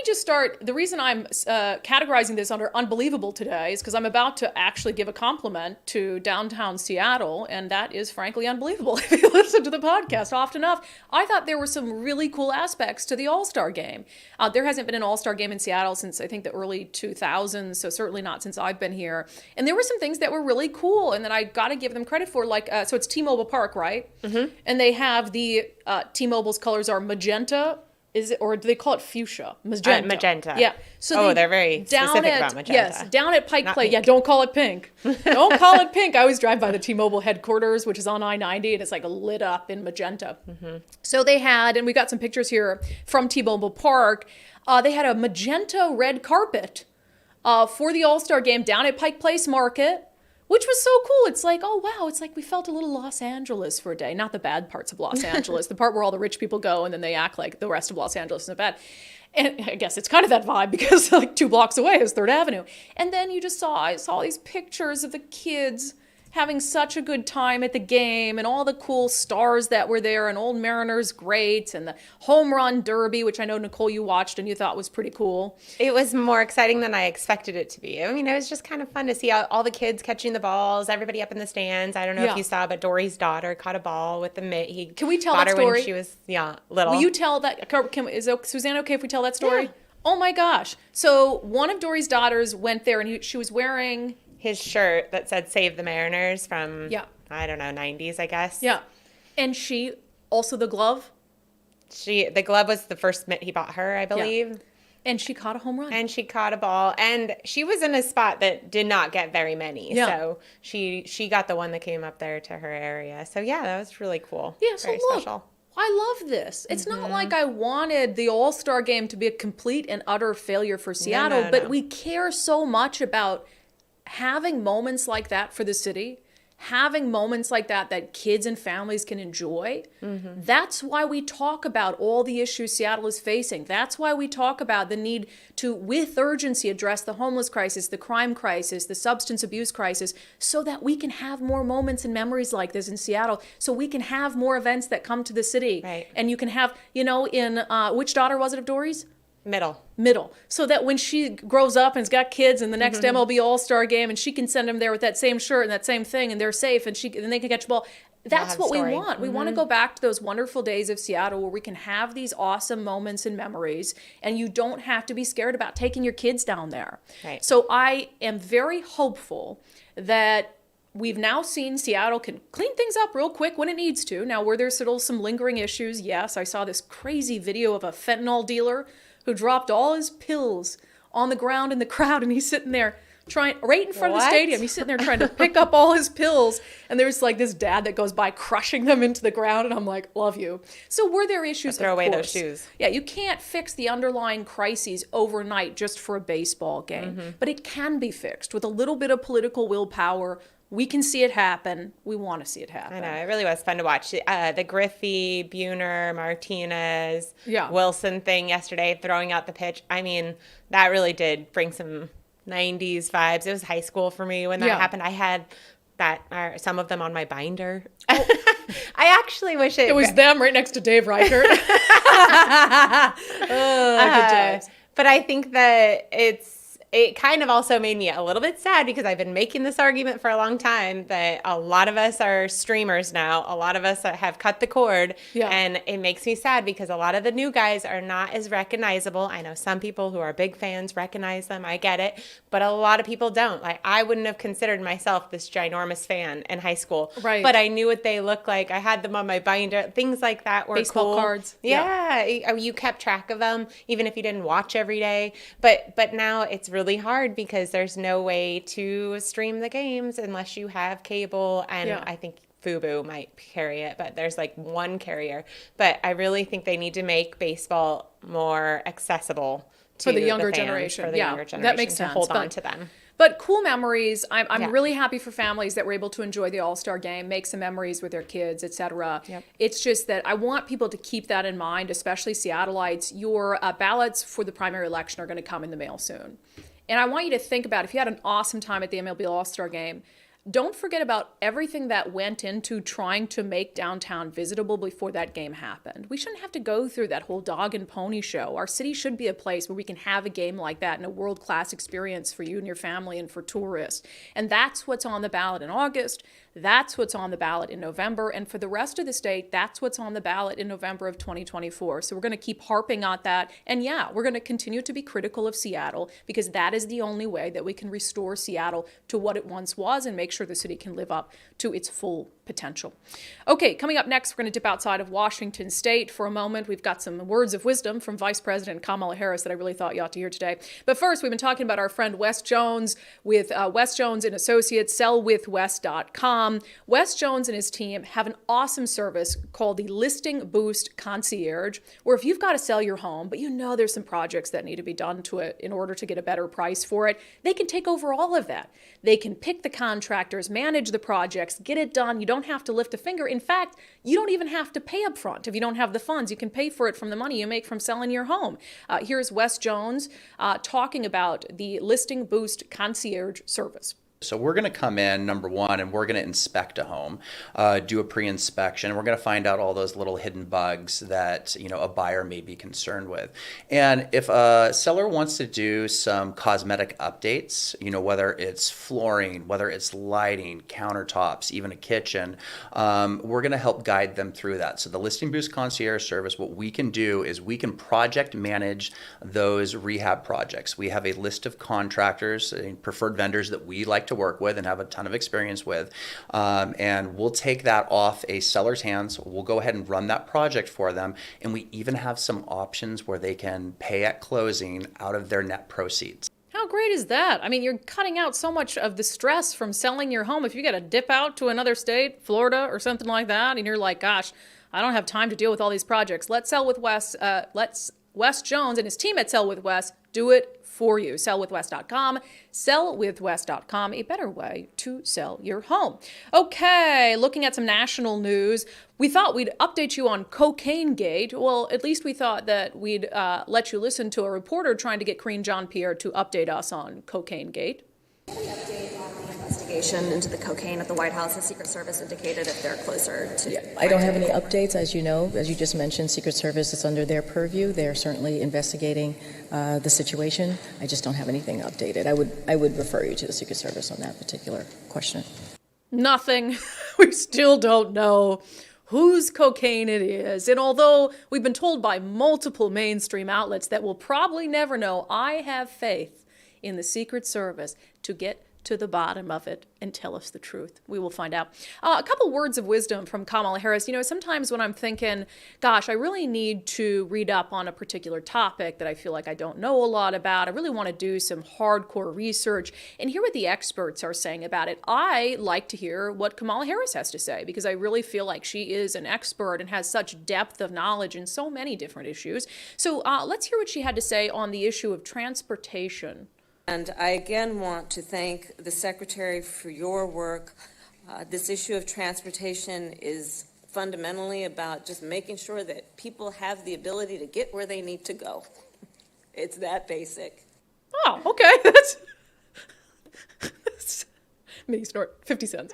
just start. The reason I'm categorizing this under unbelievable today is because I'm about to actually give a compliment to downtown Seattle, and that is frankly unbelievable. If you listen to the podcast often enough, I thought there were some really cool aspects to the All-Star game. There hasn't been an All-Star game in Seattle since I think the early 2000s, so certainly not since I've been here. And there were some things that were really cool, and that I got to give them credit for. Like, so it's T-Mobile Park, right? Mm-hmm. And they have the T-Mobile's colors are magenta. Is it, or do they call it fuchsia? Magenta. Yeah. So they're very specific about magenta. Yes, down at Pike Place. Pink. Yeah, don't call it pink. Don't call it pink. I always drive by the T-Mobile headquarters, which is on I-90, and it's like lit up in magenta. Mm-hmm. So they had, and we got some pictures here from T-Mobile Park. They had a magenta red carpet for the All-Star game down at Pike Place Market, which was so cool. It's like, oh, wow, it's like we felt a little Los Angeles for a day. Not the bad parts of Los Angeles, the part where all the rich people go and then they act like the rest of Los Angeles isn't bad. And I guess it's kind of that vibe because like 2 blocks away is 3rd Avenue. And then I saw these pictures of the kids having such a good time at the game and all the cool stars that were there and Old Mariners greats and the home run derby, which I know, Nicole, you watched and you thought was pretty cool. It was more exciting than I expected it to be. I mean, it was just kind of fun to see all the kids catching the balls, everybody up in the stands. I don't know if you saw, but Dory's daughter caught a ball with the mitt. Can we tell that story? When she was little. Will you tell that? Is Suzanne okay if we tell that story? Yeah. Oh my gosh. So one of Dory's daughters went there and she was wearing his shirt that said "Save the Mariners" from I don't know, 90s, I guess. Yeah, and she also the glove. The glove was the first mitt he bought her, I believe. Yeah. And she caught a home run. And she caught a ball, and she was in a spot that did not get very many. Yeah. So she got the one that came up there to her area. So yeah, that was really cool. Yeah, so very look, special. I love this. It's not like I wanted the All-Star game to be a complete and utter failure for Seattle, but we care so much about having moments like that for the city, having moments like that kids and families can enjoy. Mm-hmm. That's why we talk about all the issues Seattle is facing. That's why we talk about the need to, with urgency, address the homeless crisis, the crime crisis, the substance abuse crisis, so that we can have more moments and memories like this in Seattle, so we can have more events that come to the city. Right. And you can have, in, which daughter was it of Dory's? Middle. So that when she grows up and has got kids in the next MLB All-Star game and she can send them there with that same shirt and that same thing and they're safe and they can catch a ball. That's what we want. We want to go back to those wonderful days of Seattle where we can have these awesome moments and memories and you don't have to be scared about taking your kids down there. Right. So I am very hopeful that we've now seen Seattle can clean things up real quick when it needs to. Now, where there's still some lingering issues, yes, I saw this crazy video of a fentanyl dealer who dropped all his pills on the ground in the crowd, and he's sitting there right in front of the stadium. He's sitting there trying to pick up all his pills, and there's like this dad that goes by crushing them into the ground, and I'm like, love you. So were there issues? Throw away those shoes. Yeah, you can't fix the underlying crises overnight just for a baseball game, but it can be fixed with a little bit of political willpower. We can see it happen. We want to see it happen. I know. It really was fun to watch. The Griffey, Buhner, Martinez, Wilson thing yesterday, throwing out the pitch. I mean, that really did bring some 90s vibes. It was high school for me when that happened. I had some of them on my binder. Oh. I actually wish it was them right next to Dave Reichert. Good times. But I think that it kind of also made me a little bit sad because I've been making this argument for a long time that a lot of us are streamers now. A lot of us have cut the cord. Yeah. And it makes me sad because a lot of the new guys are not as recognizable. I know some people who are big fans recognize them. I get it. But a lot of people don't. Like, I wouldn't have considered myself this ginormous fan in high school. Right. But I knew what they looked like. I had them on my binder. Things like that were baseball cool. cards. Yeah. You kept track of them, even if you didn't watch every day. But now it's really hard because there's no way to stream the games unless you have cable, and I think Fubo might carry it, but there's like one carrier. But I really think they need to make baseball more accessible to the younger generation. For the younger generation, that makes sense. Hold on to them. But cool memories. I'm really happy for families that were able to enjoy the All-Star game, make some memories with their kids, etc. Yep. It's just that I want people to keep that in mind, especially Seattleites. Your ballots for the primary election are going to come in the mail soon. And I want you to think about, if you had an awesome time at the MLB All-Star game, don't forget about everything that went into trying to make downtown visitable before that game happened. We shouldn't have to go through that whole dog and pony show. Our city should be a place where we can have a game like that and a world-class experience for you and your family and for tourists. And that's what's on the ballot in August. That's what's on the ballot in November. And for the rest of the state, that's what's on the ballot in November of 2024. So we're going to keep harping on that. And yeah, we're going to continue to be critical of Seattle because that is the only way that we can restore Seattle to what it once was and make sure the city can live up to its full potential. Okay, coming up next, we're going to dip outside of Washington State for a moment. We've got some words of wisdom from Vice President Kamala Harris that I really thought you ought to hear today. But first, we've been talking about our friend Wes Jones with Wes Jones and Associates, sellwithwes.com. Wes Jones and his team have an awesome service called the Listing Boost Concierge, where if you've got to sell your home, but you know there's some projects that need to be done to it in order to get a better price for it, they can take over all of that. They can pick the contractors, manage the projects, get it done. You don't have to lift a finger. In fact, you don't even have to pay up front if you don't have the funds. You can pay for it from the money you make from selling your home. Here's Wes Jones talking about the Listing Boost Concierge service. So we're going to come in, number one, and we're going to inspect a home, do a pre-inspection. We're going to find out all those little hidden bugs that, a buyer may be concerned with. And if a seller wants to do some cosmetic updates, whether it's flooring, whether it's lighting, countertops, even a kitchen, we're going to help guide them through that. So the Listing Boost Concierge service, what we can do is we can project manage those rehab projects. We have a list of contractors and preferred vendors that we like to work with and have a ton of experience with, and we'll take that off a seller's hands. We'll go ahead and run that project for them, and we even have some options where they can pay at closing out of their net proceeds. How great is that? I mean, you're cutting out so much of the stress from selling your home. If you got to dip out to another state, Florida or something like that, and you're like, gosh, I don't have time to deal with all these projects. Let's sell with Wes. Let's Wes Jones and his team at Sell with Wes do it for you. Sellwithwes.com. Sellwithwes.com, a better way to sell your home. Okay, looking at some national news. We thought we'd update you on Cocaine Gate. Well, at least we thought that we'd let you listen to a reporter trying to get Karine Jean-Pierre to update us on Cocaine Gate. Any update on the investigation into the cocaine at the White House? The Secret Service indicated if they're closer to... I don't have any updates. As you know, as you just mentioned, Secret Service is under their purview. They're certainly investigating the situation. I just don't have anything updated. I would refer you to the Secret Service on that particular question. Nothing. We still don't know whose cocaine it is. And although we've been told by multiple mainstream outlets that we'll probably never know, I have faith in the Secret Service to get to the bottom of it and tell us the truth. We will find out. A couple words of wisdom from Kamala Harris. Sometimes when I'm thinking, gosh, I really need to read up on a particular topic that I feel like I don't know a lot about, I really want to do some hardcore research and hear what the experts are saying about it. I like to hear what Kamala Harris has to say because I really feel like she is an expert and has such depth of knowledge in so many different issues. So let's hear what she had to say on the issue of transportation. And I again want to thank the Secretary for your work. This issue of transportation is fundamentally about just making sure that people have the ability to get where they need to go. It's that basic. Oh, okay. That's mini snort, 50 cents.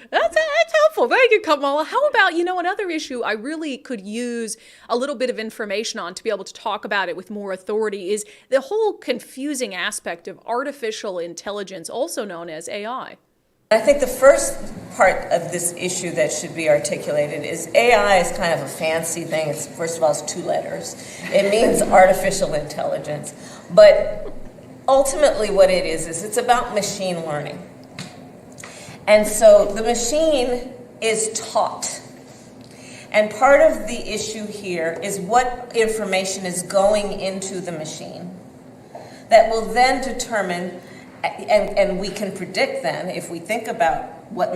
That's helpful. Thank you, Kamala. How about, another issue I really could use a little bit of information on to be able to talk about it with more authority is the whole confusing aspect of artificial intelligence, also known as AI. I think the first part of this issue that should be articulated is AI is kind of a fancy thing. First of all, it's 2 letters. It means artificial intelligence. But ultimately what it is it's about machine learning. And so the machine is taught. And part of the issue here is what information is going into the machine that will then determine, and we can predict then, if we think about what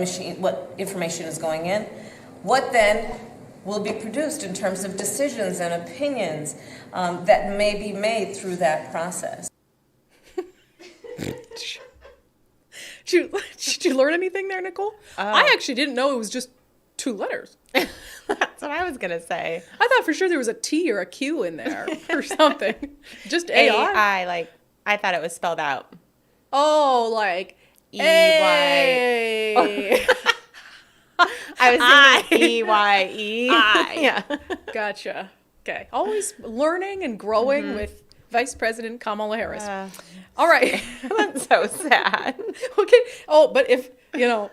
information is going in, what then will be produced in terms of decisions and opinions that may be made through that process. Did you learn anything there, Nicole? I actually didn't know it was just 2 letters. That's what I was going to say. I thought for sure there was a T or a Q in there or something. Just AI? I thought it was spelled out. Oh, like Hey. I was thinking E-Y-E. Yeah. Gotcha. Okay. Always learning and growing with Vice President Kamala Harris. All right. That's so sad. Okay. Oh, but if,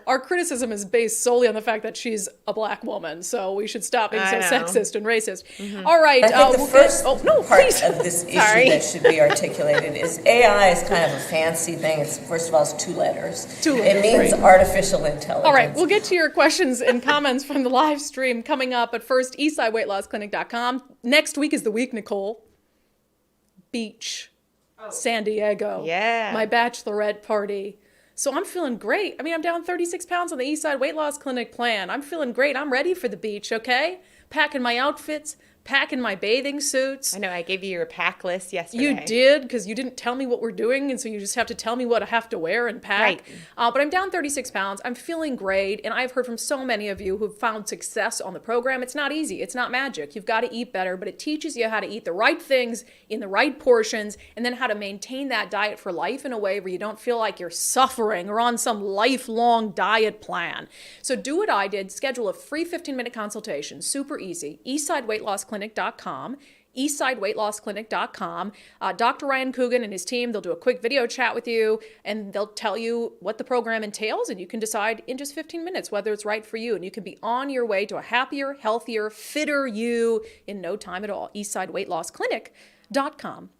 our criticism is based solely on the fact that she's a black woman, so we should stop being so sexist and racist. All right. I think the first part please. of this issue that should be articulated is AI is kind of a fancy thing. It's, first of all, it's 2 letters. It means artificial intelligence. All right. We'll get to your questions and comments from the live stream coming up. But first, eastsideweightlossclinic.com. Next week is the week, Nicole. Beach. San Diego. Yeah. My bachelorette party. So I'm feeling great. I mean, I'm down 36 pounds on the Eastside Weight Loss Clinic plan. I'm feeling great. I'm ready for the beach, okay? Packing my outfits, packing my bathing suits. I know, I gave you your pack list yesterday. You did, because you didn't tell me what we're doing, and so you just have to tell me what I have to wear and pack. Right. But I'm down 36 pounds. I'm feeling great, and I've heard from so many of you who've found success on the program. It's not easy. It's not magic. You've got to eat better, but it teaches you how to eat the right things in the right portions, and then how to maintain that diet for life in a way where you don't feel like you're suffering or on some lifelong diet plan. So do what I did. Schedule a free 15-minute consultation. Super easy. eastsideweightlossclinic.com. eastsideweightlossclinic.com. Dr. Ryan Coogan and his team, they'll do a quick video chat with you, and they'll tell you what the program entails, and you can decide in just 15 minutes whether it's right for you, and you can be on your way to a happier, healthier, fitter you in no time at all. eastsideweightlossclinic.com.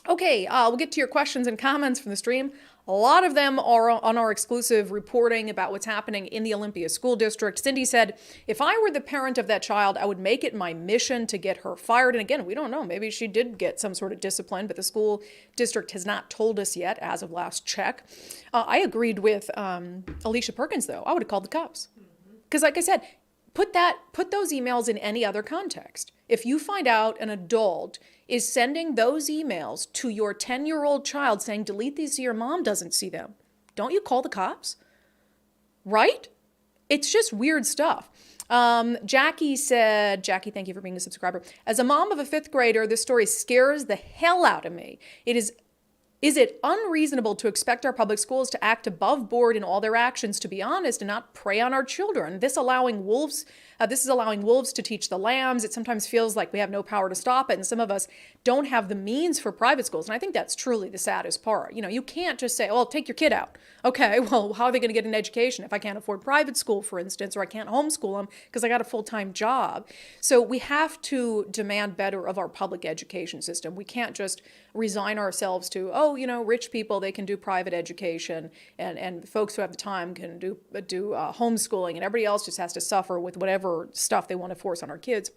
Okay, we'll get to your questions and comments from the stream. A lot of them are on our exclusive reporting about what's happening in the Olympia School District. Cindy said, if I were the parent of that child, I would make it my mission to get her fired. And again, we don't know. Maybe she did get some sort of discipline, but the school district has not told us yet as of last check. I agreed with Alicia Perkins, though. I would have called the cops. Because like I said, put those emails in any other context. If you find out an adult is sending those emails to your 10-year-old child saying, delete these so your mom doesn't see them, don't you call the cops? Right? It's just weird stuff. Jackie said, Jackie, thank you for being a subscriber. As a mom of a 5th grader, this story scares the hell out of me. Is it unreasonable to expect our public schools to act above board in all their actions, to be honest, and not prey on our children? This is allowing wolves to teach the lambs. It sometimes feels like we have no power to stop it, and some of us don't have the means for private schools. And I think that's truly the saddest part. You can't just say, well, take your kid out. Okay, well, how are they going to get an education if I can't afford private school, for instance, or I can't homeschool them because I got a full-time job? So we have to demand better of our public education system. We can't just resign ourselves to, rich people, they can do private education, and folks who have the time can do homeschooling, and everybody else just has to suffer with whatever stuff they want to force on our kids.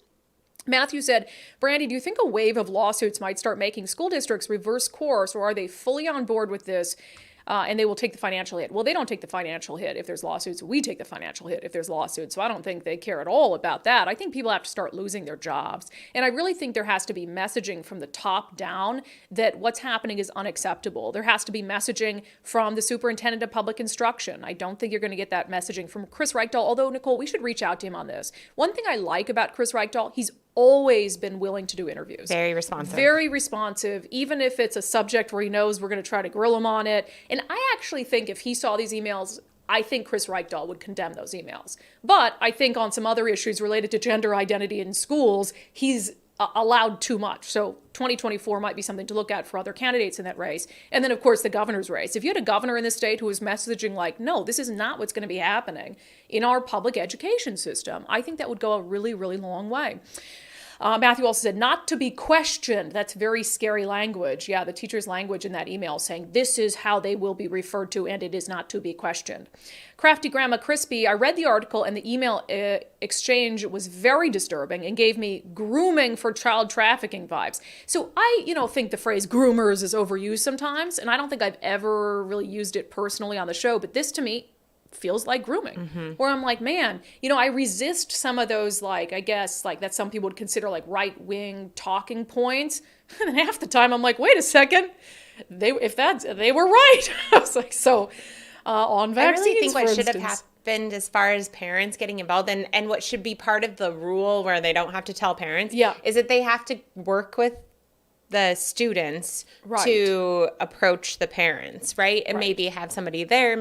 Matthew said, Brandi, do you think a wave of lawsuits might start making school districts reverse course, or are they fully on board with this? And they will take the financial hit. Well, they don't take the financial hit if there's lawsuits. We take the financial hit if there's lawsuits. So I don't think they care at all about that. I think people have to start losing their jobs. And I really think there has to be messaging from the top down that what's happening is unacceptable. There has to be messaging from the superintendent of public instruction. I don't think you're going to get that messaging from Chris Reichdahl, although, Nicole, we should reach out to him on this. One thing I like about Chris Reichdahl, he's always been willing to do interviews. Very responsive. Very responsive, even if it's a subject where he knows we're going to try to grill him on it. And I actually think if he saw these emails, I think Chris Reichdahl would condemn those emails. But I think on some other issues related to gender identity in schools, he's allowed too much. So 2024 might be something to look at for other candidates in that race. And then, of course, the governor's race. If you had a governor in the state who was messaging like, no, this is not what's going to be happening in our public education system, I think that would go a really, really long way. Matthew also said, not to be questioned. That's very scary language. Yeah, the teacher's language in that email saying this is how they will be referred to, and it is not to be questioned. Crafty Grandma Crispy, I read the article, and the email exchange was very disturbing and gave me grooming for child trafficking vibes. So I, think the phrase groomers is overused sometimes, and I don't think I've ever really used it personally on the show, but this to me feels like grooming, where I'm like, man, I resist some of those, I guess, that some people would consider right-wing talking points. And then half the time I'm like, wait a second, they were right. I was like, so on vaccines, I really think what should have instance, happened as far as parents getting involved and what should be part of the rule where they don't have to tell parents Yeah. is that they have to work with the students Right. to approach the parents, right? And maybe have somebody there,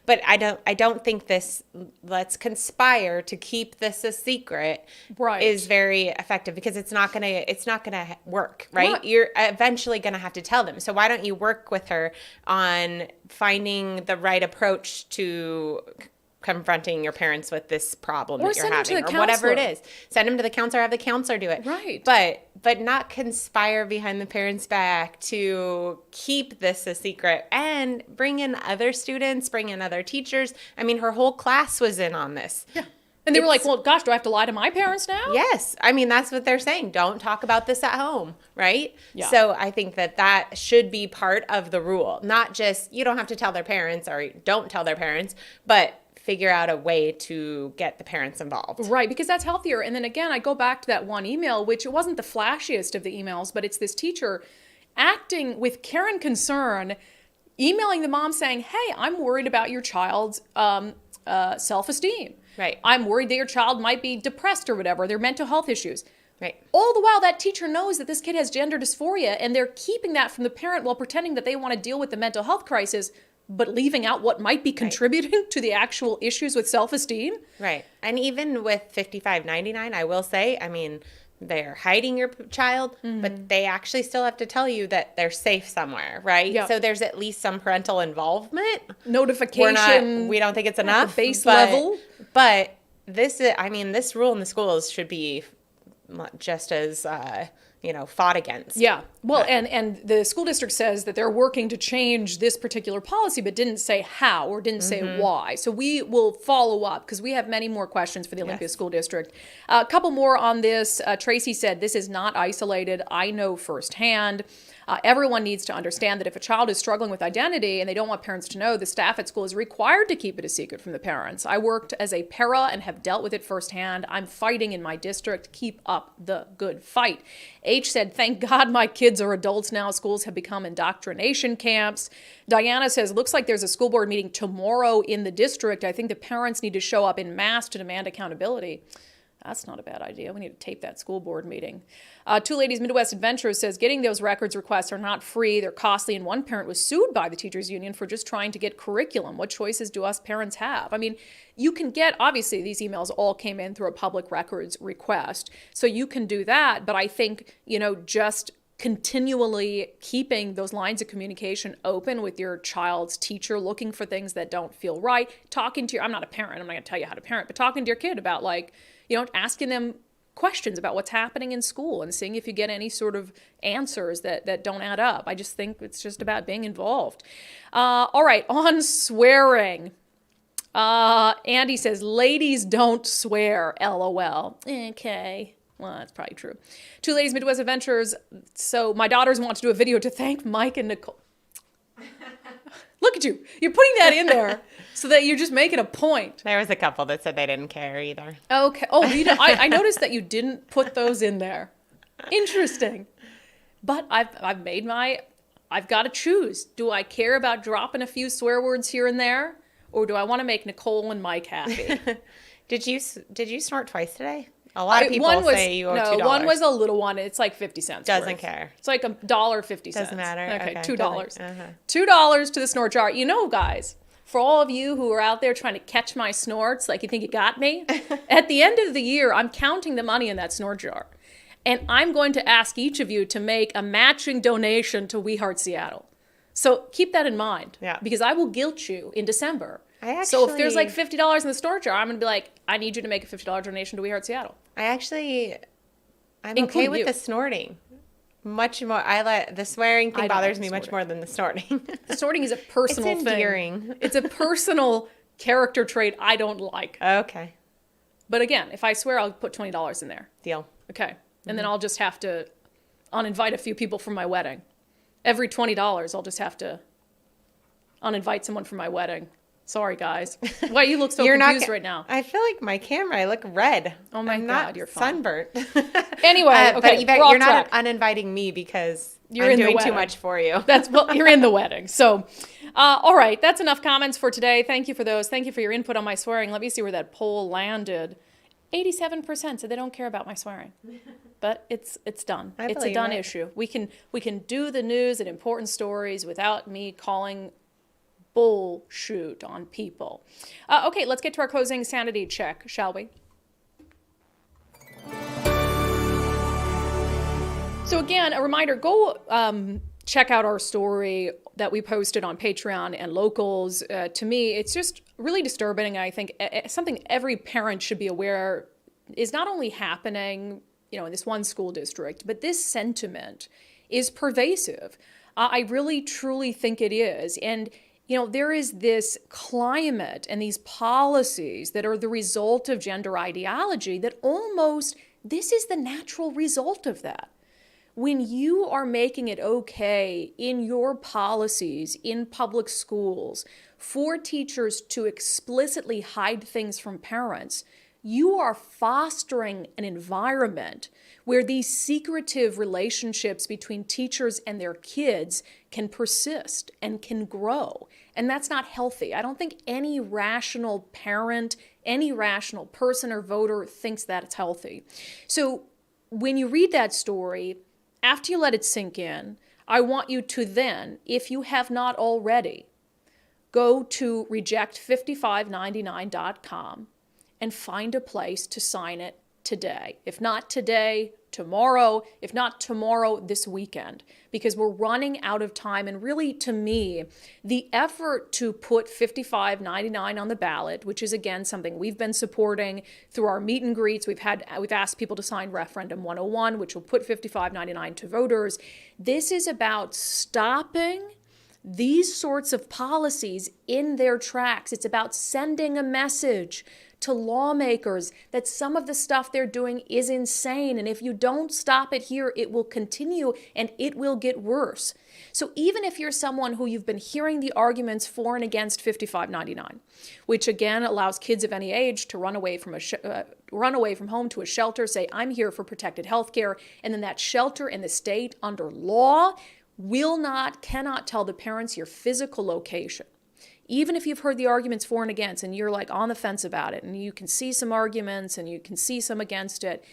but I don't think this let's conspire to keep this a secret is very effective, because it's not gonna work, right? Right. You're eventually gonna have to tell them. So why don't you work with her on finding the right approach to confronting your parents with this problem that you're having, or whatever it is. Send them to the counselor, have the counselor do it. Right. But not conspire behind the parents' back to keep this a secret, and bring in other students, bring in other teachers. I mean, her whole class was in on this. Yeah. And they were like, well, gosh, do I have to lie to my parents now? Yes. I mean, that's what they're saying. Don't talk about this at home, right? Yeah. So I think that should be part of the rule. Not just, you don't have to tell their parents, or don't tell their parents, but figure out a way to get the parents involved. Right, because that's healthier. And then again, I go back to that one email, which it wasn't the flashiest of the emails, but it's this teacher acting with care and concern, emailing the mom saying, hey, I'm worried about your child's self-esteem. Right. I'm worried that your child might be depressed or whatever, their mental health issues. Right. All the while, that teacher knows that this kid has gender dysphoria, and they're keeping that from the parent while pretending that they want to deal with the mental health crisis, but leaving out what might be contributing to the actual issues with self-esteem. Right. And even with $55.99, I will say, I mean, they're hiding your child, but they actually still have to tell you that they're safe somewhere, right? Yep. So there's at least some parental involvement. Notification. We don't think it's enough. Base level. But this rule in the schools should be just as, fought against. Yeah. Well, and the school district says that they're working to change this particular policy, but didn't say how or didn't say why. So we will follow up, because we have many more questions for the Olympia School District. A couple more on this. Tracy said, this is not isolated. I know firsthand. Everyone needs to understand that if a child is struggling with identity and they don't want parents to know, the staff at school is required to keep it a secret from the parents. I worked as a para and have dealt with it firsthand. I'm fighting in my district. Keep up the good fight. H said, thank God my kids are adults now. Schools have become indoctrination camps. Diana says, looks like there's a school board meeting tomorrow in the district. I think the parents need to show up en masse to demand accountability. That's not a bad idea. We need to tape that school board meeting. Two Ladies Midwest Adventurers says, getting those records requests are not free. They're costly, and one parent was sued by the teachers union for just trying to get curriculum. What choices do us parents have? I mean, you can get, obviously, these emails all came in through a public records request, so you can do that. But I think, just continually keeping those lines of communication open with your child's teacher, looking for things that don't feel right, talking to your, I'm not a parent, I'm not going to tell you how to parent, but talking to your kid about, asking them questions about what's happening in school and seeing if you get any sort of answers that don't add up. I just think it's just about being involved. All right, on swearing. Andy says, ladies don't swear, LOL. Okay. Well, that's probably true. Two Ladies Midwest Adventures. So my daughters want to do a video to thank Mike and Nicole. Look at you. You're putting that in there so that you're just making a point. There was a couple that said they didn't care either. Okay. Oh, I noticed that you didn't put those in there. Interesting. But I've got to choose. Do I care about dropping a few swear words here and there? Or do I want to make Nicole and Mike happy? Did you snort twice today? A lot of people say you owe $2. No, one was a little one. It's like 50 cents. Doesn't care. It's like $1.50. Doesn't matter. Okay, $2. $2 to the snort jar. Guys, for all of you who are out there trying to catch my snorts, like you think you got me, at the end of the year, I'm counting the money in that snort jar. And I'm going to ask each of you to make a matching donation to We Heart Seattle. So keep that in mind. Yeah. Because I will guilt you in December. So if there's like $50 in the snort jar, I'm going to be like, I need you to make a $50 donation to We Heart Seattle. I'm okay with the snorting. Much more. The swearing thing bothers me much more than the snorting. The snorting is a personal it's endearing. thing. It's a personal character trait I don't like. Okay. But again, if I swear, I'll put $20 in there. Deal. Okay. And then I'll just have to uninvite a few people from my wedding. Every $20, I'll just have to uninvite someone from my wedding. Sorry, guys. Why you look so confused right now? I feel like my camera, I look red. Oh my God, you're fine. Sunburnt. Anyway, okay, but you're not uninviting me because I'm doing too much for you. You're in the wedding. So, all right, that's enough comments for today. Thank you for those. Thank you for your input on my swearing. Let me see where that poll landed. 87% said they don't care about my swearing. but it's done. I It's a believe done it. issue. We can do the news and important stories without me calling bullshit on people. Okay, let's get to our closing sanity check, shall we? So again, a reminder, go check out our story that we posted on Patreon and Locals. To me, it's just really disturbing. I think something every parent should be aware is not only happening, in this one school district, but this sentiment is pervasive. I really, truly think it is. And, there is this climate and these policies that are the result of gender ideology that almost, this is the natural result of that. When you are making it okay in your policies in public schools for teachers to explicitly hide things from parents, you are fostering an environment where these secretive relationships between teachers and their kids can persist and can grow. And that's not healthy. I don't think any rational parent, any rational person or voter thinks that it's healthy. So when you read that story, after you let it sink in, I want you to then, if you have not already, go to reject5599.com and find a place to sign it today. If not today, tomorrow. If not tomorrow, this weekend. Because we're running out of time. And really, to me, the effort to put $55.99 on the ballot, which is, again, something we've been supporting through our meet and greets. We've asked people to sign Referendum 101, which will put $55.99 to voters. This is about stopping these sorts of policies in their tracks. It's about sending a message to lawmakers that some of the stuff they're doing is insane. And if you don't stop it here, it will continue and it will get worse. So even if you're someone who you've been hearing the arguments for and against $55.99, which again allows kids of any age to run away from home to a shelter, say, I'm here for protected health care, and then that shelter and the state under law cannot tell the parents your physical location. Even if you've heard the arguments for and against and you're like on the fence about it and you can see some arguments and you can see some against it,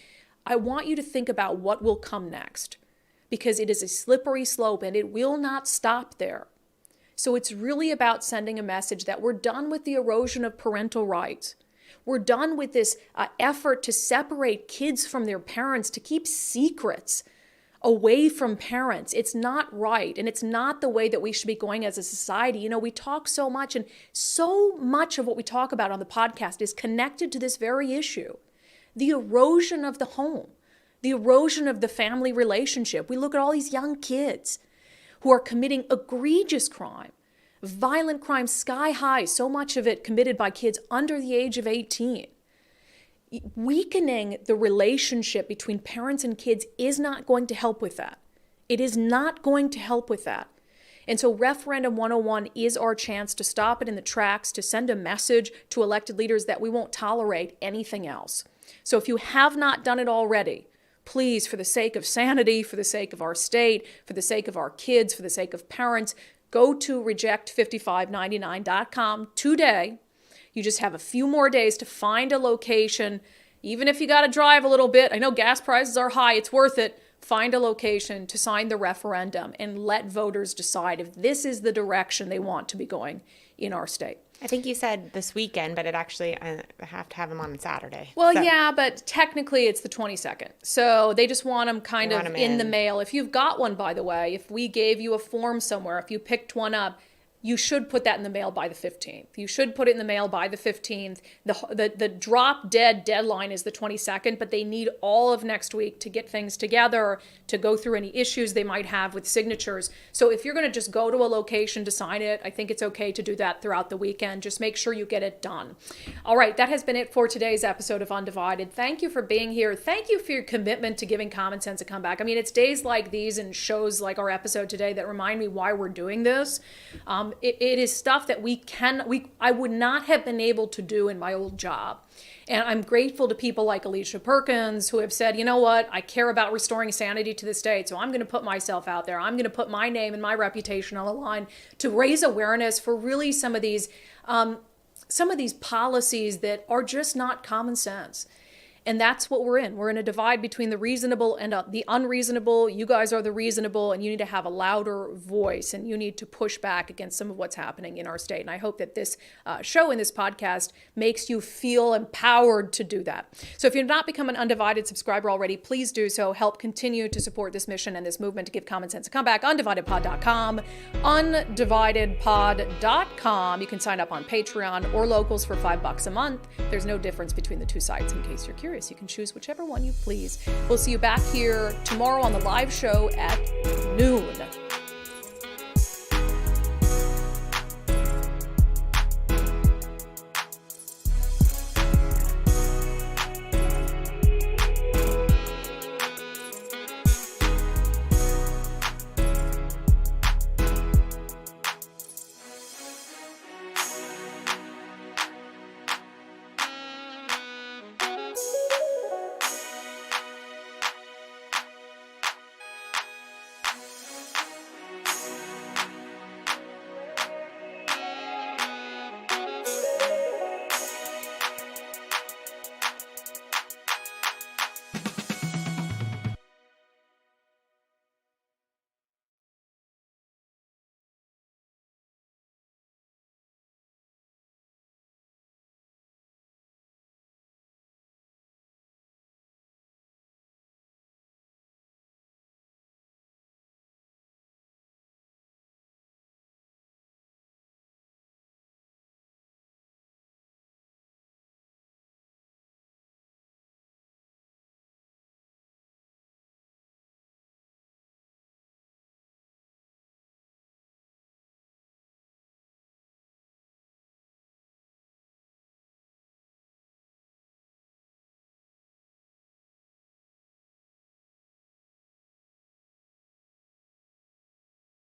I want you to think about what will come next, because it is a slippery slope and it will not stop there. So it's really about sending a message that we're done with the erosion of parental rights. We're done with this effort to separate kids from their parents, to keep secrets away from parents. It's not right, and it's not the way that we should be going as a society. We talk so much, and so much of what we talk about on the podcast is connected to this very issue. The erosion of the home, the erosion of the family relationship. We look at all these young kids who are committing egregious crime, violent crime sky high, so much of it committed by kids under the age of 18. Weakening the relationship between parents and kids is not going to help with that. It is not going to help with that. And so Referendum 101 is our chance to stop it in the tracks, to send a message to elected leaders that we won't tolerate anything else. So if you have not done it already, please, for the sake of sanity, for the sake of our state, for the sake of our kids, for the sake of parents, go to reject5599.com today. You just have a few more days to find a location. Even if you got to drive a little bit, I know gas prices are high, it's worth it. Find a location to sign the referendum and let voters decide if this is the direction they want to be going in our state. I think you said this weekend, but I have to have them on Saturday. Well, yeah, but technically it's the 22nd. So they just want them kind of in the mail. If you've got one, by the way, if we gave you a form somewhere, if you picked one up, you should put that in the mail by the 15th. You should put it in the mail by the 15th. The drop dead deadline is the 22nd, but they need all of next week to get things together, to go through any issues they might have with signatures. So if you're going to just go to a location to sign it, I think it's okay to do that throughout the weekend. Just make sure you get it done. All right, that has been it for today's episode of Undivided. Thank you for being here. Thank you for your commitment to giving Common Sense a comeback. I mean, it's days like these and shows like our episode today that remind me why we're doing this. It is stuff that I would not have been able to do in my old job. And I'm grateful to people like Alicia Perkins who have said, you know what, I care about restoring sanity to the state, so I'm going to put myself out there. I'm going to put my name and my reputation on the line to raise awareness for really some of these policies that are just not common sense. And that's what we're in. We're in a divide between the reasonable and the unreasonable. You guys are the reasonable, and you need to have a louder voice, and you need to push back against some of what's happening in our state. And I hope that this show and this podcast makes you feel empowered to do that. So if you've not become an undivided subscriber already, please do so. Help continue to support this mission and this movement to give common sense a comeback. undividedpod.com, undividedpod.com. You can sign up on Patreon or Locals for $5 a month. There's no difference between the two sites. In case you're curious, you can choose whichever one you please. We'll see you back here tomorrow on the live show at noon.